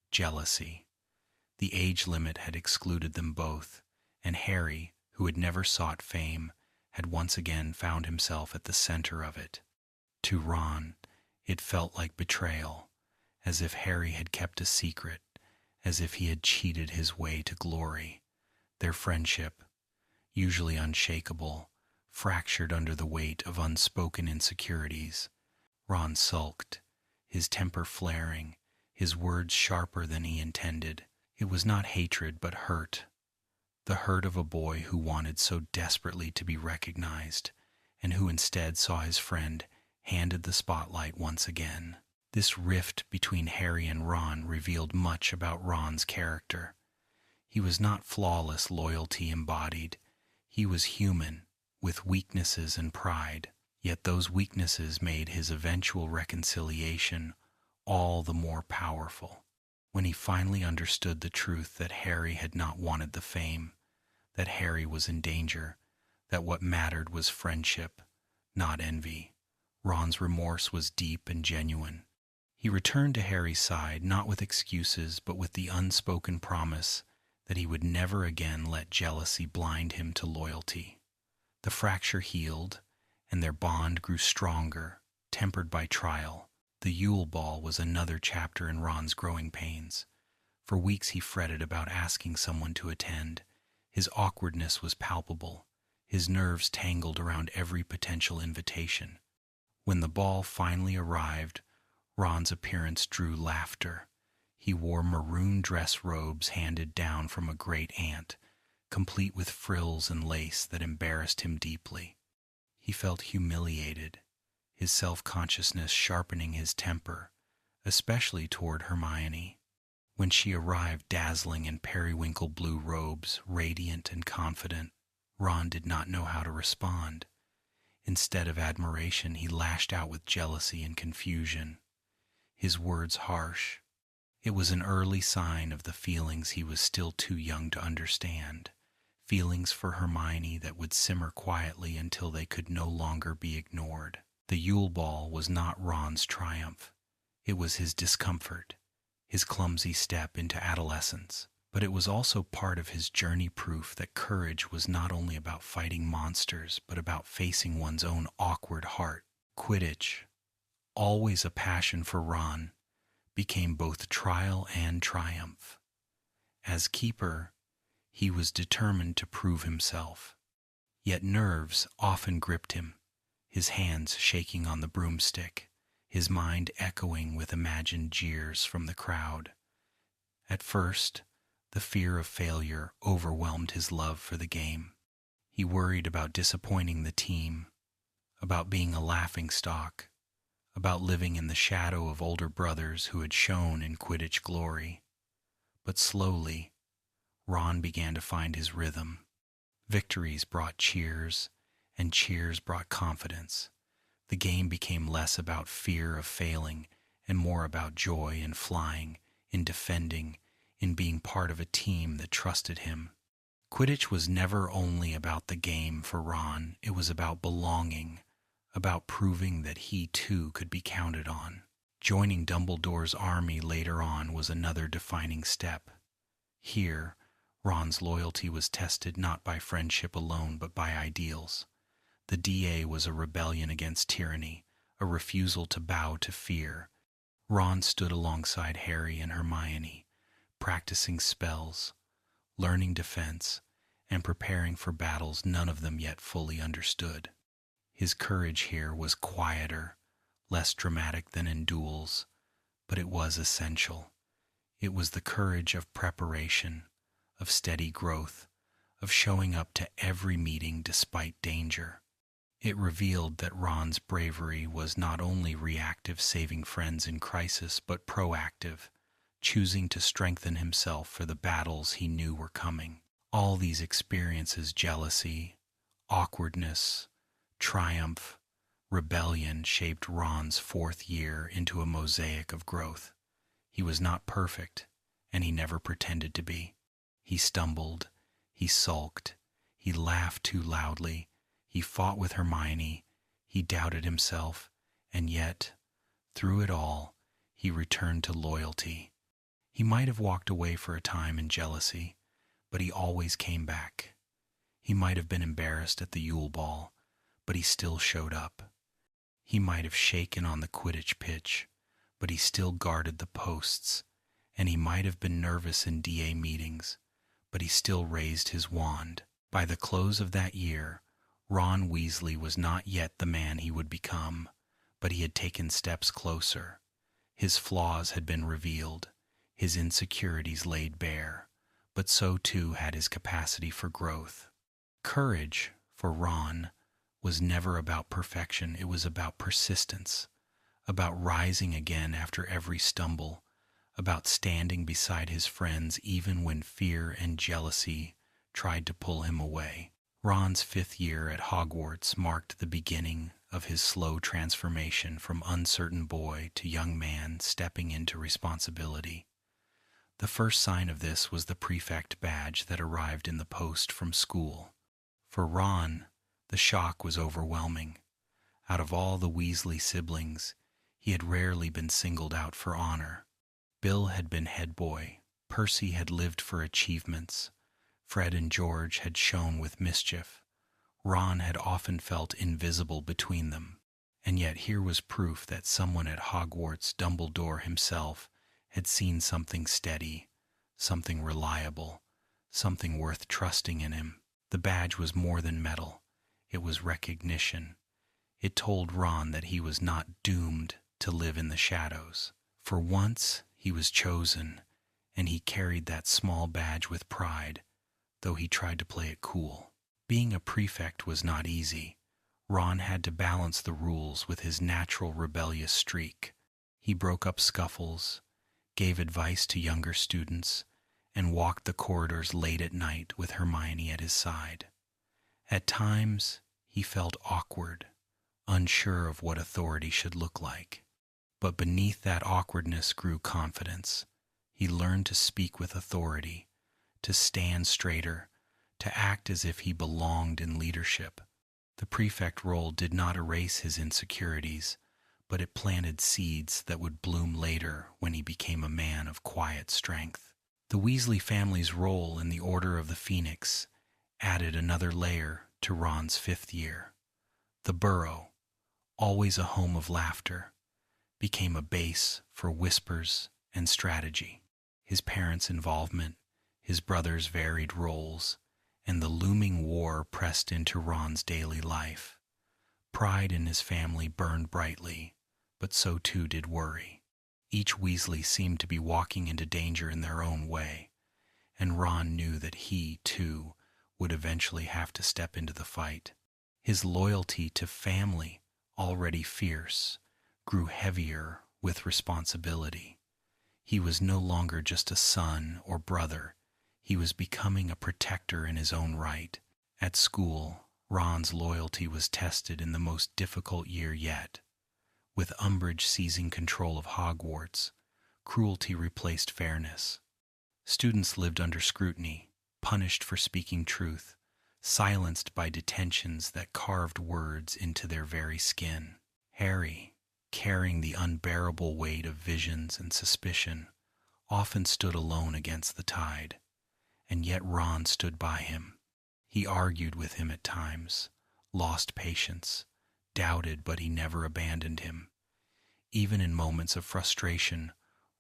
jealousy. The age limit had excluded them both, and Harry, who had never sought fame, had once again found himself at the center of it. To Ron, it felt like betrayal, as if Harry had kept a secret, as if he had cheated his way to glory. Their friendship, usually unshakable, fractured under the weight of unspoken insecurities. Ron sulked, his temper flaring, his words sharper than he intended. It was not hatred, but hurt. The hurt of a boy who wanted so desperately to be recognized, and who instead saw his friend handed the spotlight once again. This rift between Harry and Ron revealed much about Ron's character. He was not flawless loyalty embodied. He was human, with weaknesses and pride, yet those weaknesses made his eventual reconciliation all the more powerful. When he finally understood the truth that Harry had not wanted the fame, that Harry was in danger, that what mattered was friendship, not envy, Ron's remorse was deep and genuine. He returned to Harry's side not with excuses but with the unspoken promise that he would never again let jealousy blind him to loyalty. The fracture healed, and their bond grew stronger, tempered by trial. The Yule Ball was another chapter in Ron's growing pains. For weeks he fretted about asking someone to attend. His awkwardness was palpable, his nerves tangled around every potential invitation. When the ball finally arrived, Ron's appearance drew laughter. He wore maroon dress robes handed down from a great aunt, complete with frills and lace that embarrassed him deeply. He felt humiliated, his self-consciousness sharpening his temper, especially toward Hermione. When she arrived dazzling in periwinkle blue robes, radiant and confident, Ron did not know how to respond. Instead of admiration, he lashed out with jealousy and confusion, his words harsh. It was an early sign of the feelings he was still too young to understand, feelings for Hermione that would simmer quietly until they could no longer be ignored. The Yule Ball was not Ron's triumph. It was his discomfort, his clumsy step into adolescence. But it was also part of his journey, proof that courage was not only about fighting monsters, but about facing one's own awkward heart. Quidditch, always a passion for Ron, became both trial and triumph. As keeper, he was determined to prove himself. Yet nerves often gripped him, his hands shaking on the broomstick, his mind echoing with imagined jeers from the crowd. At first, the fear of failure overwhelmed his love for the game. He worried about disappointing the team, about being a laughingstock, about living in the shadow of older brothers who had shone in Quidditch glory. But slowly, Ron began to find his rhythm. Victories brought cheers, and cheers brought confidence. The game became less about fear of failing and more about joy in flying, in defending, in being part of a team that trusted him. Quidditch was never only about the game for Ron, it was about belonging, about proving that he too could be counted on. Joining Dumbledore's army later on was another defining step. Here, Ron's loyalty was tested not by friendship alone but by ideals. The DA was a rebellion against tyranny, a refusal to bow to fear. Ron stood alongside Harry and Hermione, practicing spells, learning defense, and preparing for battles none of them yet fully understood. His courage here was quieter, less dramatic than in duels, but it was essential. It was the courage of preparation, of steady growth, of showing up to every meeting despite danger. It revealed that Ron's bravery was not only reactive, saving friends in crisis, but proactive, choosing to strengthen himself for the battles he knew were coming. All these experiences, jealousy, awkwardness, triumph, rebellion, shaped Ron's fourth year into a mosaic of growth. He was not perfect, and he never pretended to be. He stumbled, he sulked, he laughed too loudly, he fought with Hermione, he doubted himself, and yet, through it all, he returned to loyalty. He might have walked away for a time in jealousy, but he always came back. He might have been embarrassed at the Yule Ball, but he still showed up. He might have shaken on the Quidditch pitch, but he still guarded the posts, and he might have been nervous in DA meetings, but he still raised his wand. By the close of that year, Ron Weasley was not yet the man he would become, but he had taken steps closer. His flaws had been revealed, his insecurities laid bare, but so too had his capacity for growth. Courage, for Ron, was never about perfection, it was about persistence, about rising again after every stumble, about standing beside his friends even when fear and jealousy tried to pull him away. Ron's fifth year at Hogwarts marked the beginning of his slow transformation from uncertain boy to young man stepping into responsibility. The first sign of this was the prefect badge that arrived in the post from school. For Ron, the shock was overwhelming. Out of all the Weasley siblings, he had rarely been singled out for honor. Bill had been head boy, Percy had lived for achievements, Fred and George had shone with mischief. Ron had often felt invisible between them, and yet here was proof that someone at Hogwarts, Dumbledore himself, had seen something steady, something reliable, something worth trusting in him. The badge was more than metal. It was recognition. It told Ron that he was not doomed to live in the shadows. For once, he was chosen, and he carried that small badge with pride, though he tried to play it cool. Being a prefect was not easy. Ron had to balance the rules with his natural rebellious streak. He broke up scuffles, gave advice to younger students, and walked the corridors late at night with Hermione at his side. At times, he felt awkward, unsure of what authority should look like. But beneath that awkwardness grew confidence. He learned to speak with authority, to stand straighter, to act as if he belonged in leadership. The prefect role did not erase his insecurities, but it planted seeds that would bloom later when he became a man of quiet strength. The Weasley family's role in the Order of the Phoenix added another layer to Ron's fifth year. The Burrow, always a home of laughter, became a base for whispers and strategy. His parents' involvement, his brothers' varied roles, and the looming war pressed into Ron's daily life. Pride in his family burned brightly, but so too did worry. Each Weasley seemed to be walking into danger in their own way, and Ron knew that he, too, would eventually have to step into the fight. His loyalty to family, already fierce, grew heavier with responsibility. He was no longer just a son or brother. He was becoming a protector in his own right. At school, Ron's loyalty was tested in the most difficult year yet. With Umbridge seizing control of Hogwarts, cruelty replaced fairness. Students lived under scrutiny, punished for speaking truth, silenced by detentions that carved words into their very skin. Harry, carrying the unbearable weight of visions and suspicion, often stood alone against the tide, and yet Ron stood by him. He argued with him at times, lost patience, doubted, but he never abandoned him. Even in moments of frustration,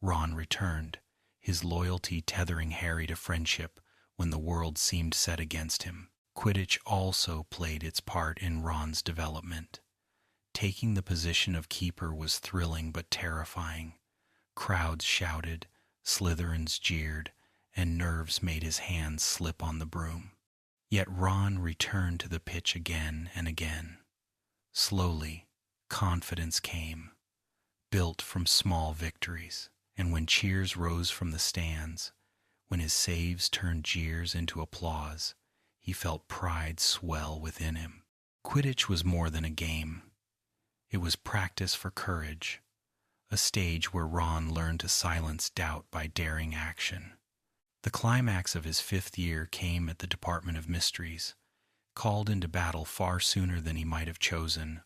Ron returned, his loyalty tethering Harry to friendship when the world seemed set against him. Quidditch also played its part in Ron's development. Taking the position of keeper was thrilling but terrifying. Crowds shouted, Slytherins jeered, and nerves made his hands slip on the broom. Yet Ron returned to the pitch again and again. Slowly, confidence came, built from small victories, and when cheers rose from the stands, when his saves turned jeers into applause, he felt pride swell within him. Quidditch was more than a game. It was practice for courage, a stage where Ron learned to silence doubt by daring action. The climax of his 5th year came at the Department of Mysteries. Called into battle far sooner than he might have chosen,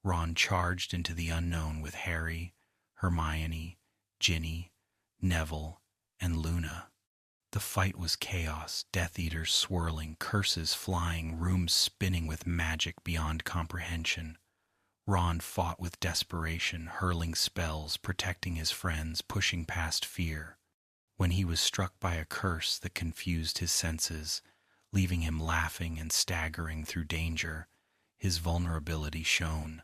Ron charged into the unknown with Harry, Hermione, Ginny, Neville, and Luna. The fight was chaos, Death Eaters swirling, curses flying, rooms spinning with magic beyond comprehension. Ron fought with desperation, hurling spells, protecting his friends, pushing past fear. When he was struck by a curse that confused his senses, leaving him laughing and staggering through danger, his vulnerability shone.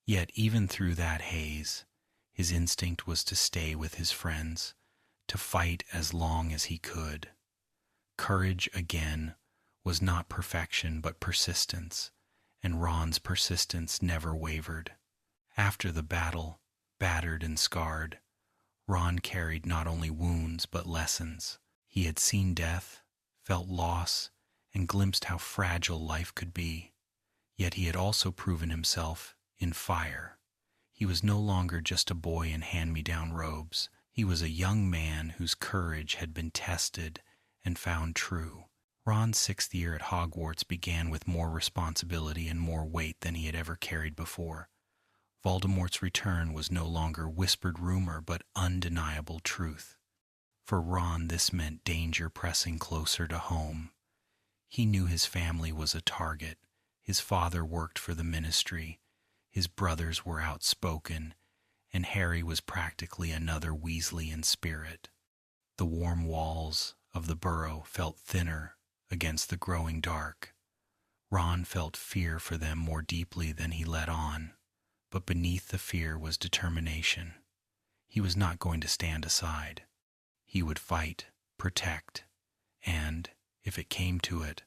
Yet even through that haze, his instinct was to stay with his friends, to fight as long as he could. Courage, again, was not perfection but persistence, and Ron's persistence never wavered. After the battle, battered and scarred, Ron carried not only wounds but lessons. He had seen death, felt loss, and glimpsed how fragile life could be. Yet he had also proven himself in fire. He was no longer just a boy in hand-me-down robes. He was a young man whose courage had been tested and found true. Ron's 6th year at Hogwarts began with more responsibility and more weight than he had ever carried before. Voldemort's return was no longer whispered rumor but undeniable truth. For Ron, this meant danger pressing closer to home. He knew his family was a target. His father worked for the ministry. His brothers were outspoken, and Harry was practically another Weasley in spirit. The warm walls of the Burrow felt thinner against the growing dark. Ron felt fear for them more deeply than he let on, but beneath the fear was determination. He was not going to stand aside. He would fight, protect, and, if it came to it,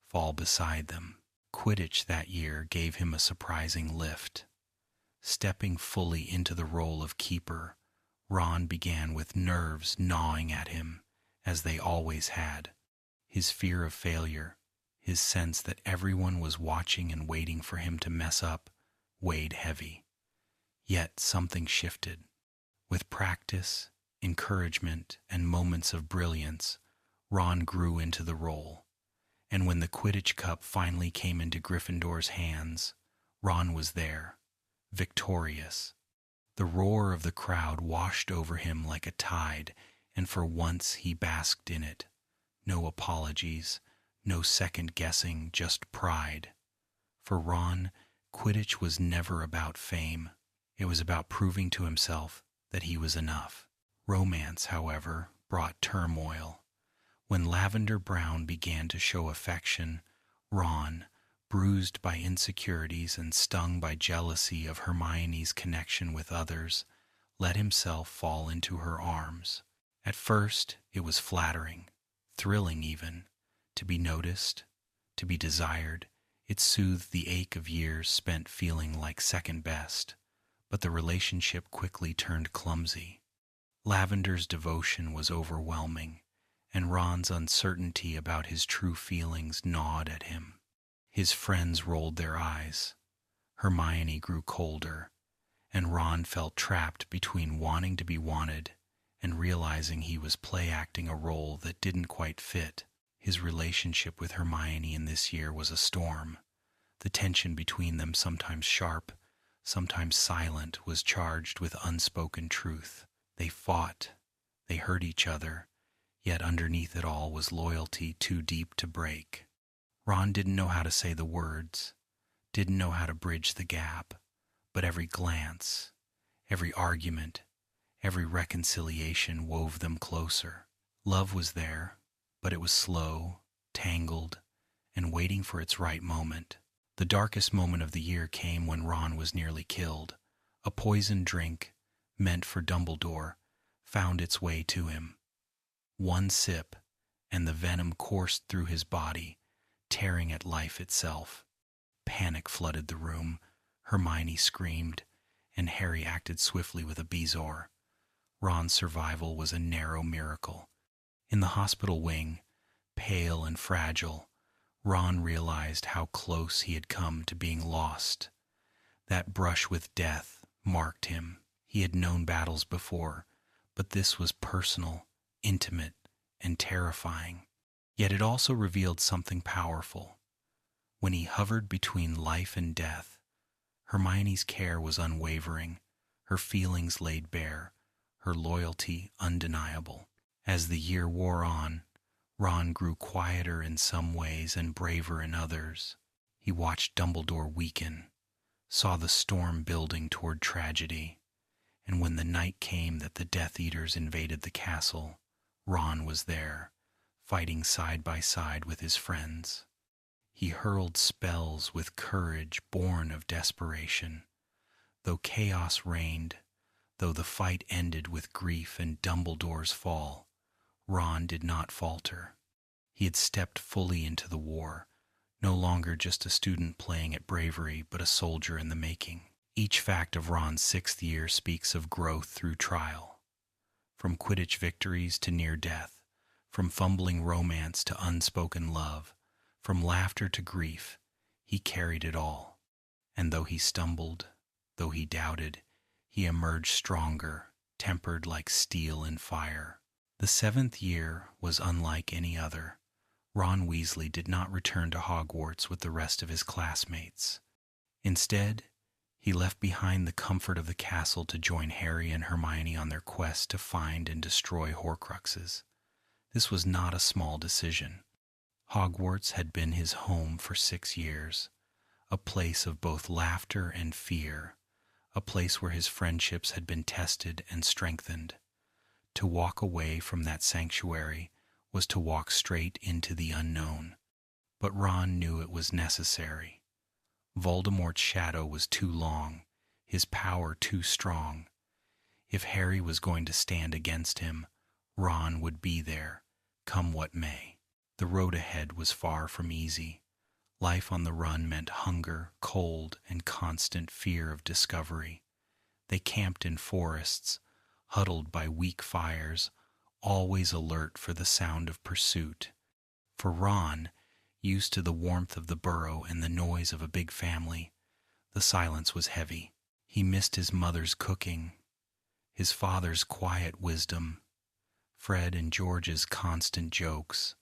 fall beside them. Quidditch that year gave him a surprising lift. Stepping fully into the role of keeper, Ron began with nerves gnawing at him, as they always had. His fear of failure, his sense that everyone was watching and waiting for him to mess up, weighed heavy. Yet something shifted. With practice, encouragement, and moments of brilliance, Ron grew into the role. And when the Quidditch Cup finally came into Gryffindor's hands, Ron was there, victorious. The roar of the crowd washed over him like a tide, and for once he basked in it. No apologies, no second-guessing, just pride. For Ron, Quidditch was never about fame. It was about proving to himself that he was enough. Romance, however, brought turmoil. When Lavender Brown began to show affection, Ron, bruised by insecurities and stung by jealousy of Hermione's connection with others, let himself fall into her arms. At first, it was flattering, thrilling even, to be noticed, to be desired. It soothed the ache of years spent feeling like second best. But the relationship quickly turned clumsy. Lavender's devotion was overwhelming, and Ron's uncertainty about his true feelings gnawed at him. His friends rolled their eyes. Hermione grew colder, and Ron felt trapped between wanting to be wanted and realizing he was play-acting a role that didn't quite fit. His relationship with Hermione in this year was a storm. The tension between them, sometimes sharp, sometimes silent, was charged with unspoken truth. They fought, they hurt each other, yet underneath it all was loyalty too deep to break. Ron didn't know how to say the words, didn't know how to bridge the gap, but every glance, every argument, every reconciliation wove them closer. Love was there, but it was slow, tangled, and waiting for its right moment. The darkest moment of the year came when Ron was nearly killed. A poisoned drink, meant for Dumbledore, found its way to him. One sip, and the venom coursed through his body, tearing at life itself. Panic flooded the room. Hermione screamed, and Harry acted swiftly with a bezoar. Ron's survival was a narrow miracle. In the hospital wing, pale and fragile, Ron realized how close he had come to being lost. That brush with death marked him. He had known battles before, but this was personal, intimate, and terrifying. Yet it also revealed something powerful. When he hovered between life and death, Hermione's care was unwavering, her feelings laid bare, her loyalty undeniable. As the year wore on, Ron grew quieter in some ways and braver in others. He watched Dumbledore weaken, saw the storm building toward tragedy, and when the night came that the Death Eaters invaded the castle, Ron was there, fighting side by side with his friends. He hurled spells with courage born of desperation. Though chaos reigned, though the fight ended with grief and Dumbledore's fall, Ron did not falter. He had stepped fully into the war, no longer just a student playing at bravery, but a soldier in the making. Each fact of Ron's 6th year speaks of growth through trial. From Quidditch victories to near death, from fumbling romance to unspoken love, from laughter to grief, he carried it all. And though he stumbled, though he doubted, he emerged stronger, tempered like steel in fire. The 7th year was unlike any other. Ron Weasley did not return to Hogwarts with the rest of his classmates. Instead, he left behind the comfort of the castle to join Harry and Hermione on their quest to find and destroy Horcruxes. This was not a small decision. Hogwarts had been his home for 6 years, a place of both laughter and fear, a place where his friendships had been tested and strengthened. To walk away from that sanctuary was to walk straight into the unknown, but Ron knew it was necessary. Voldemort's shadow was too long, his power too strong. If Harry was going to stand against him, Ron would be there, come what may. The road ahead was far from easy. Life on the run meant hunger, cold, and constant fear of discovery. They camped in forests, huddled by weak fires, always alert for the sound of pursuit. For Ron, used to the warmth of the Burrow and the noise of a big family, the silence was heavy. He missed his mother's cooking, his father's quiet wisdom, Fred and George's constant jokes.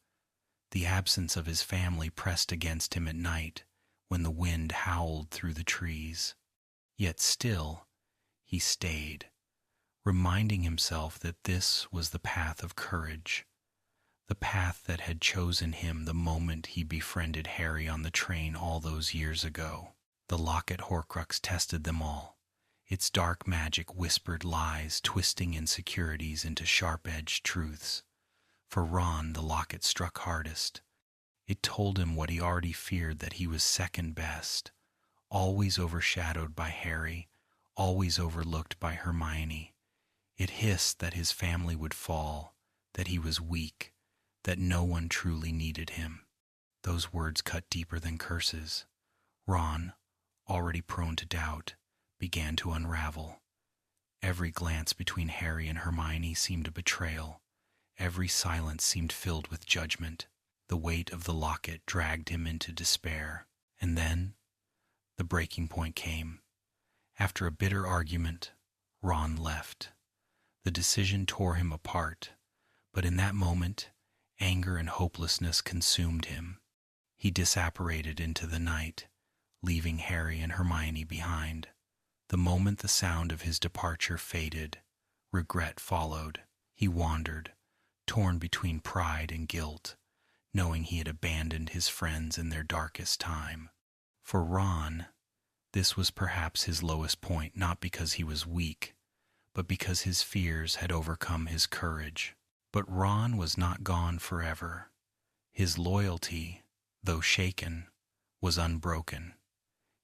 The absence of his family pressed against him at night when the wind howled through the trees. Yet still, he stayed, reminding himself that this was the path of courage, the path that had chosen him the moment he befriended Harry on the train all those years ago. The locket Horcrux tested them all. Its dark magic whispered lies, twisting insecurities into sharp-edged truths. For Ron, the locket struck hardest. It told him what he already feared, that he was second best, always overshadowed by Harry, always overlooked by Hermione. It hissed that his family would fall, that he was weak, that no one truly needed him. Those words cut deeper than curses. Ron, already prone to doubt, began to unravel. Every glance between Harry and Hermione seemed a betrayal. Every silence seemed filled with judgment. The weight of the locket dragged him into despair. And then, the breaking point came. After a bitter argument, Ron left. The decision tore him apart, but in that moment, anger and hopelessness consumed him. He disapparated into the night, leaving Harry and Hermione behind. The moment the sound of his departure faded, regret followed. He wandered, torn between pride and guilt, knowing he had abandoned his friends in their darkest time. For Ron, this was perhaps his lowest point, not because he was weak, but because his fears had overcome his courage. But Ron was not gone forever. His loyalty, though shaken, was unbroken.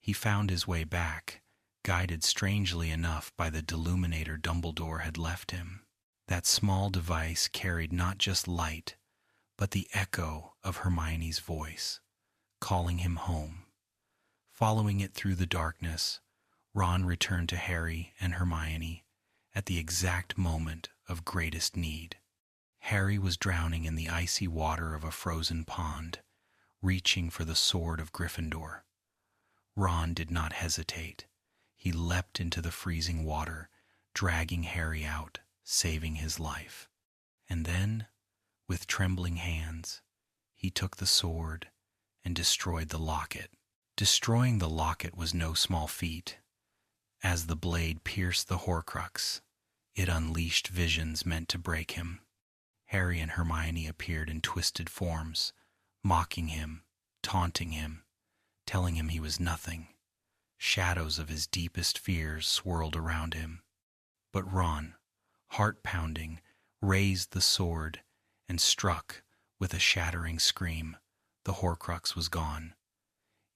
He found his way back, guided strangely enough by the deluminator Dumbledore had left him. That small device carried not just light, but the echo of Hermione's voice, calling him home. Following it through the darkness, Ron returned to Harry and Hermione at the exact moment of greatest need. Harry was drowning in the icy water of a frozen pond, reaching for the sword of Gryffindor. Ron did not hesitate. He leapt into the freezing water, dragging Harry out, saving his life. And then, with trembling hands, he took the sword and destroyed the locket. Destroying the locket was no small feat. As the blade pierced the Horcrux, it unleashed visions meant to break him. Harry and Hermione appeared in twisted forms, mocking him, taunting him, telling him he was nothing. Shadows of his deepest fears swirled around him. But Ron, heart-pounding, raised the sword and struck with a shattering scream. The Horcrux was gone.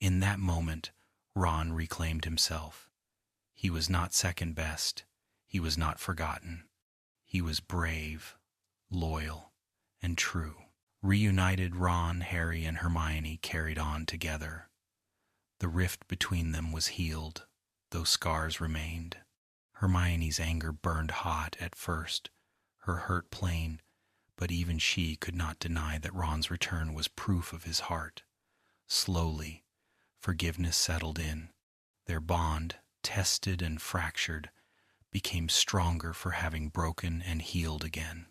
In that moment, Ron reclaimed himself. He was not second best. He was not forgotten. He was brave, loyal, and true. Reunited, Ron, Harry, and Hermione carried on together. The rift between them was healed, though scars remained. Hermione's anger burned hot at first, her hurt plain, but even she could not deny that Ron's return was proof of his heart. Slowly, forgiveness settled in. Their bond, tested and fractured, became stronger for having broken and healed again.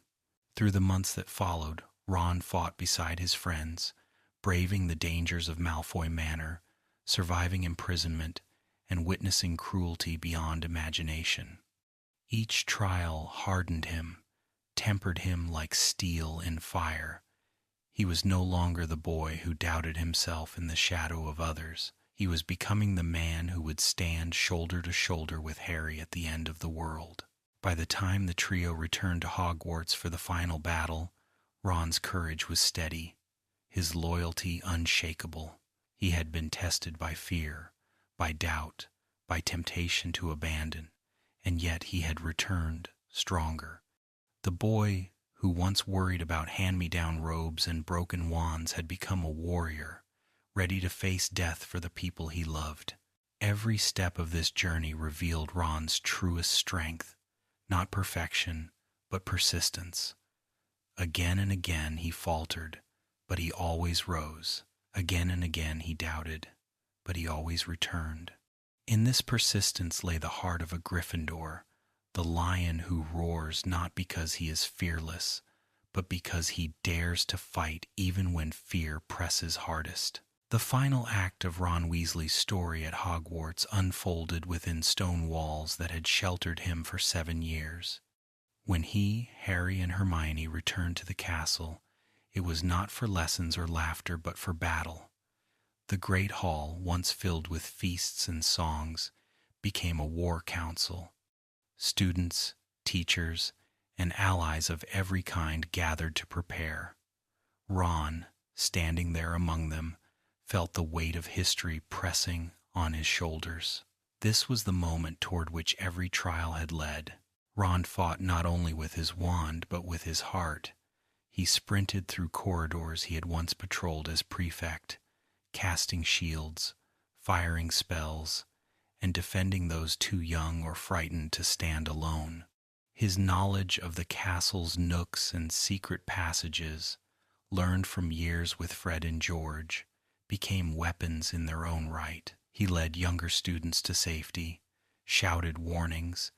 Through the months that followed, Ron fought beside his friends, braving the dangers of Malfoy Manor, surviving imprisonment, and witnessing cruelty beyond imagination. Each trial hardened him, tempered him like steel in fire. He was no longer the boy who doubted himself in the shadow of others. He was becoming the man who would stand shoulder to shoulder with Harry at the end of the world. By the time the trio returned to Hogwarts for the final battle, Ron's courage was steady, his loyalty unshakable. He had been tested by fear, by doubt, by temptation to abandon, and yet he had returned stronger. The boy who once worried about hand-me-down robes and broken wands had become a warrior, ready to face death for the people he loved. Every step of this journey revealed Ron's truest strength, not perfection, but persistence. Again and again he faltered, but he always rose. Again and again he doubted, but he always returned. In this persistence lay the heart of a Gryffindor, the lion who roars not because he is fearless, but because he dares to fight even when fear presses hardest. The final act of Ron Weasley's story at Hogwarts unfolded within stone walls that had sheltered him for 7 years. When he, Harry, and Hermione returned to the castle, it was not for lessons or laughter, but for battle. The great hall, once filled with feasts and songs, became a war council. Students, teachers, and allies of every kind gathered to prepare. Ron, standing there among them, felt the weight of history pressing on his shoulders. This was the moment toward which every trial had led. Ron fought not only with his wand, but with his heart. He sprinted through corridors he had once patrolled as prefect, casting shields, firing spells, and defending those too young or frightened to stand alone. His knowledge of the castle's nooks and secret passages, learned from years with Fred and George, became weapons in their own right. He led younger students to safety, shouted warnings,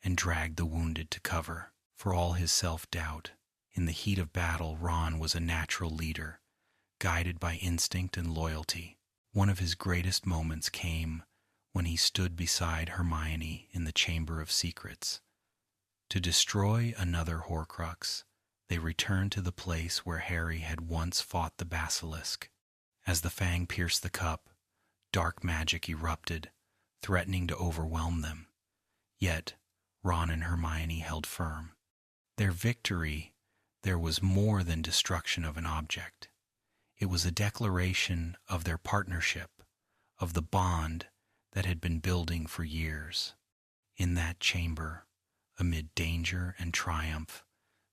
and dragged the wounded to cover. For all his self-doubt, in the heat of battle, Ron was a natural leader, guided by instinct and loyalty. One of his greatest moments came when he stood beside Hermione in the Chamber of Secrets. To destroy another Horcrux, they returned to the place where Harry had once fought the basilisk. As the fang pierced the cup, dark magic erupted, threatening to overwhelm them. Yet, Ron and Hermione held firm. Their victory, there was more than destruction of an object. It was a declaration of their partnership, of the bond that had been building for years. In that chamber, amid danger and triumph,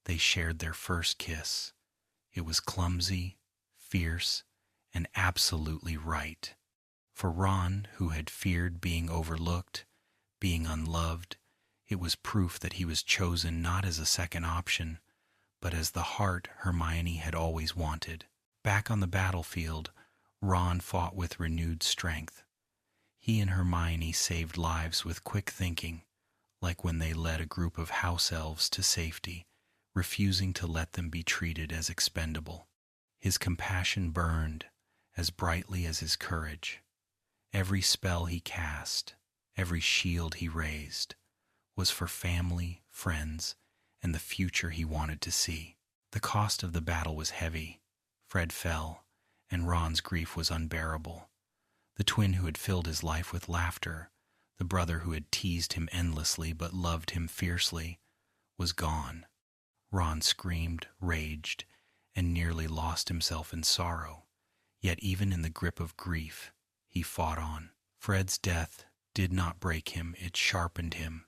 they shared their first kiss. It was clumsy, fierce, and absolutely right. For Ron, who had feared being overlooked, being unloved, it was proof that he was chosen not as a second option, but as the heart Hermione had always wanted. Back on the battlefield, Ron fought with renewed strength. He and Hermione saved lives with quick thinking, like when they led a group of house elves to safety, refusing to let them be treated as expendable. His compassion burned as brightly as his courage. Every spell he cast, every shield he raised, was for family, friends, and the future he wanted to see. The cost of the battle was heavy. Fred fell, and Ron's grief was unbearable. The twin who had filled his life with laughter, the brother who had teased him endlessly but loved him fiercely, was gone. Ron screamed, raged, and nearly lost himself in sorrow. Yet even in the grip of grief, he fought on. Fred's death did not break him, it sharpened him,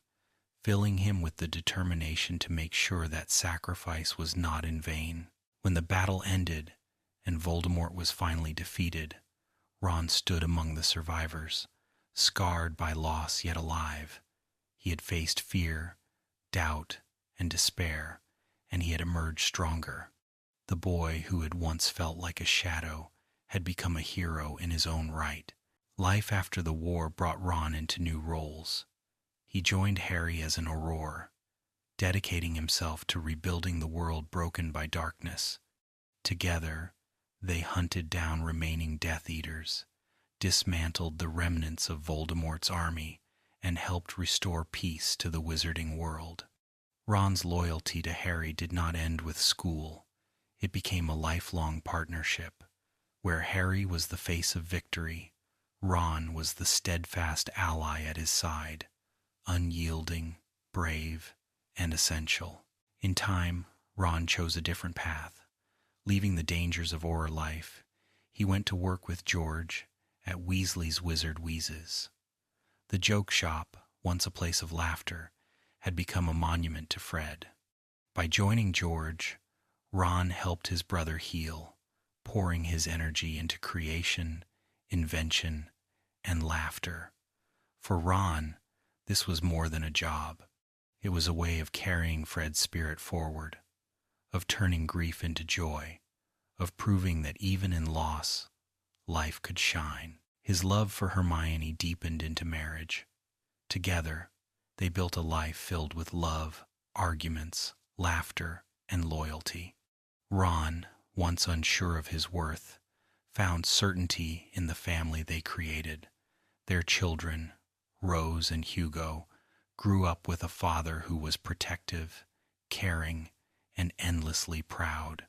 filling him with the determination to make sure that sacrifice was not in vain. When the battle ended and Voldemort was finally defeated, Ron stood among the survivors, scarred by loss yet alive. He had faced fear, doubt, and despair, and he had emerged stronger. The boy who had once felt like a shadow had become a hero in his own right. Life after the war brought Ron into new roles. He joined Harry as an Auror, dedicating himself to rebuilding the world broken by darkness. Together, they hunted down remaining Death Eaters, dismantled the remnants of Voldemort's army, and helped restore peace to the wizarding world. Ron's loyalty to Harry did not end with school. It became a lifelong partnership, where Harry was the face of victory. Ron was the steadfast ally at his side, unyielding, brave, and essential. In time, Ron chose a different path. Leaving the dangers of Auror life, he went to work with George at Weasley's Wizard Wheezes. The joke shop, once a place of laughter, had become a monument to Fred. By joining George, Ron helped his brother heal, pouring his energy into creation, invention, and laughter. For Ron, this was more than a job. It was a way of carrying Fred's spirit forward, of turning grief into joy, of proving that even in loss, life could shine. His love for Hermione deepened into marriage. Together, they built a life filled with love, arguments, laughter, and loyalty. Ron, once unsure of his worth, found certainty in the family they created. Their children, Rose and Hugo, grew up with a father who was protective, caring, and endlessly proud.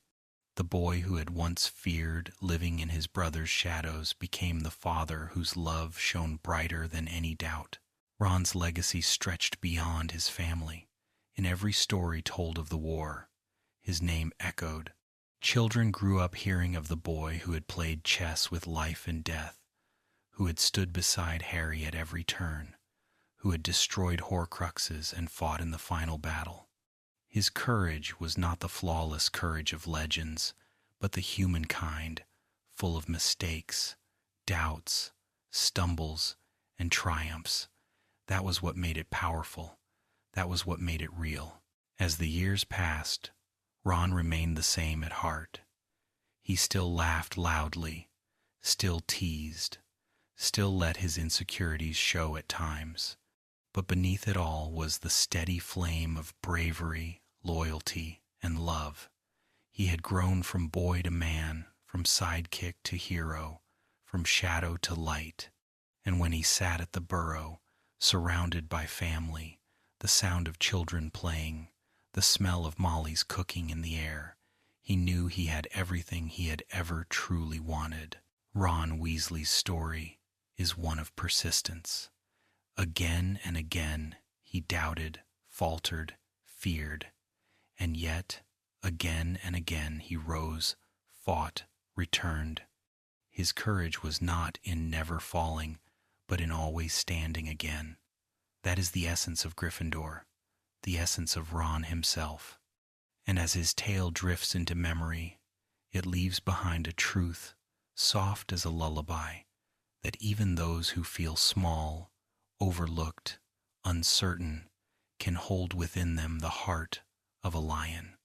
The boy who had once feared living in his brother's shadows became the father whose love shone brighter than any doubt. Ron's legacy stretched beyond his family. In every story told of the war, his name echoed. Children grew up hearing of the boy who had played chess with life and death, who had stood beside Harry at every turn, who had destroyed Horcruxes and fought in the final battle. His courage was not the flawless courage of legends, but the human kind, full of mistakes, doubts, stumbles, and triumphs. That was what made it powerful. That was what made it real. As the years passed, Ron remained the same at heart. He still laughed loudly, still teased, still let his insecurities show at times. But beneath it all was the steady flame of bravery, loyalty, and love. He had grown from boy to man, from sidekick to hero, from shadow to light. And when he sat at the Burrow, surrounded by family, the sound of children playing, the smell of Molly's cooking in the air, he knew he had everything he had ever truly wanted. Ron Weasley's story is one of persistence. Again and again he doubted, faltered, feared, and yet again and again he rose, fought, returned. His courage was not in never falling, but in always standing again. That is the essence of Gryffindor, the essence of Ron himself. And as his tale drifts into memory, it leaves behind a truth, soft as a lullaby, that even those who feel small, overlooked, uncertain, can hold within them the heart of a lion.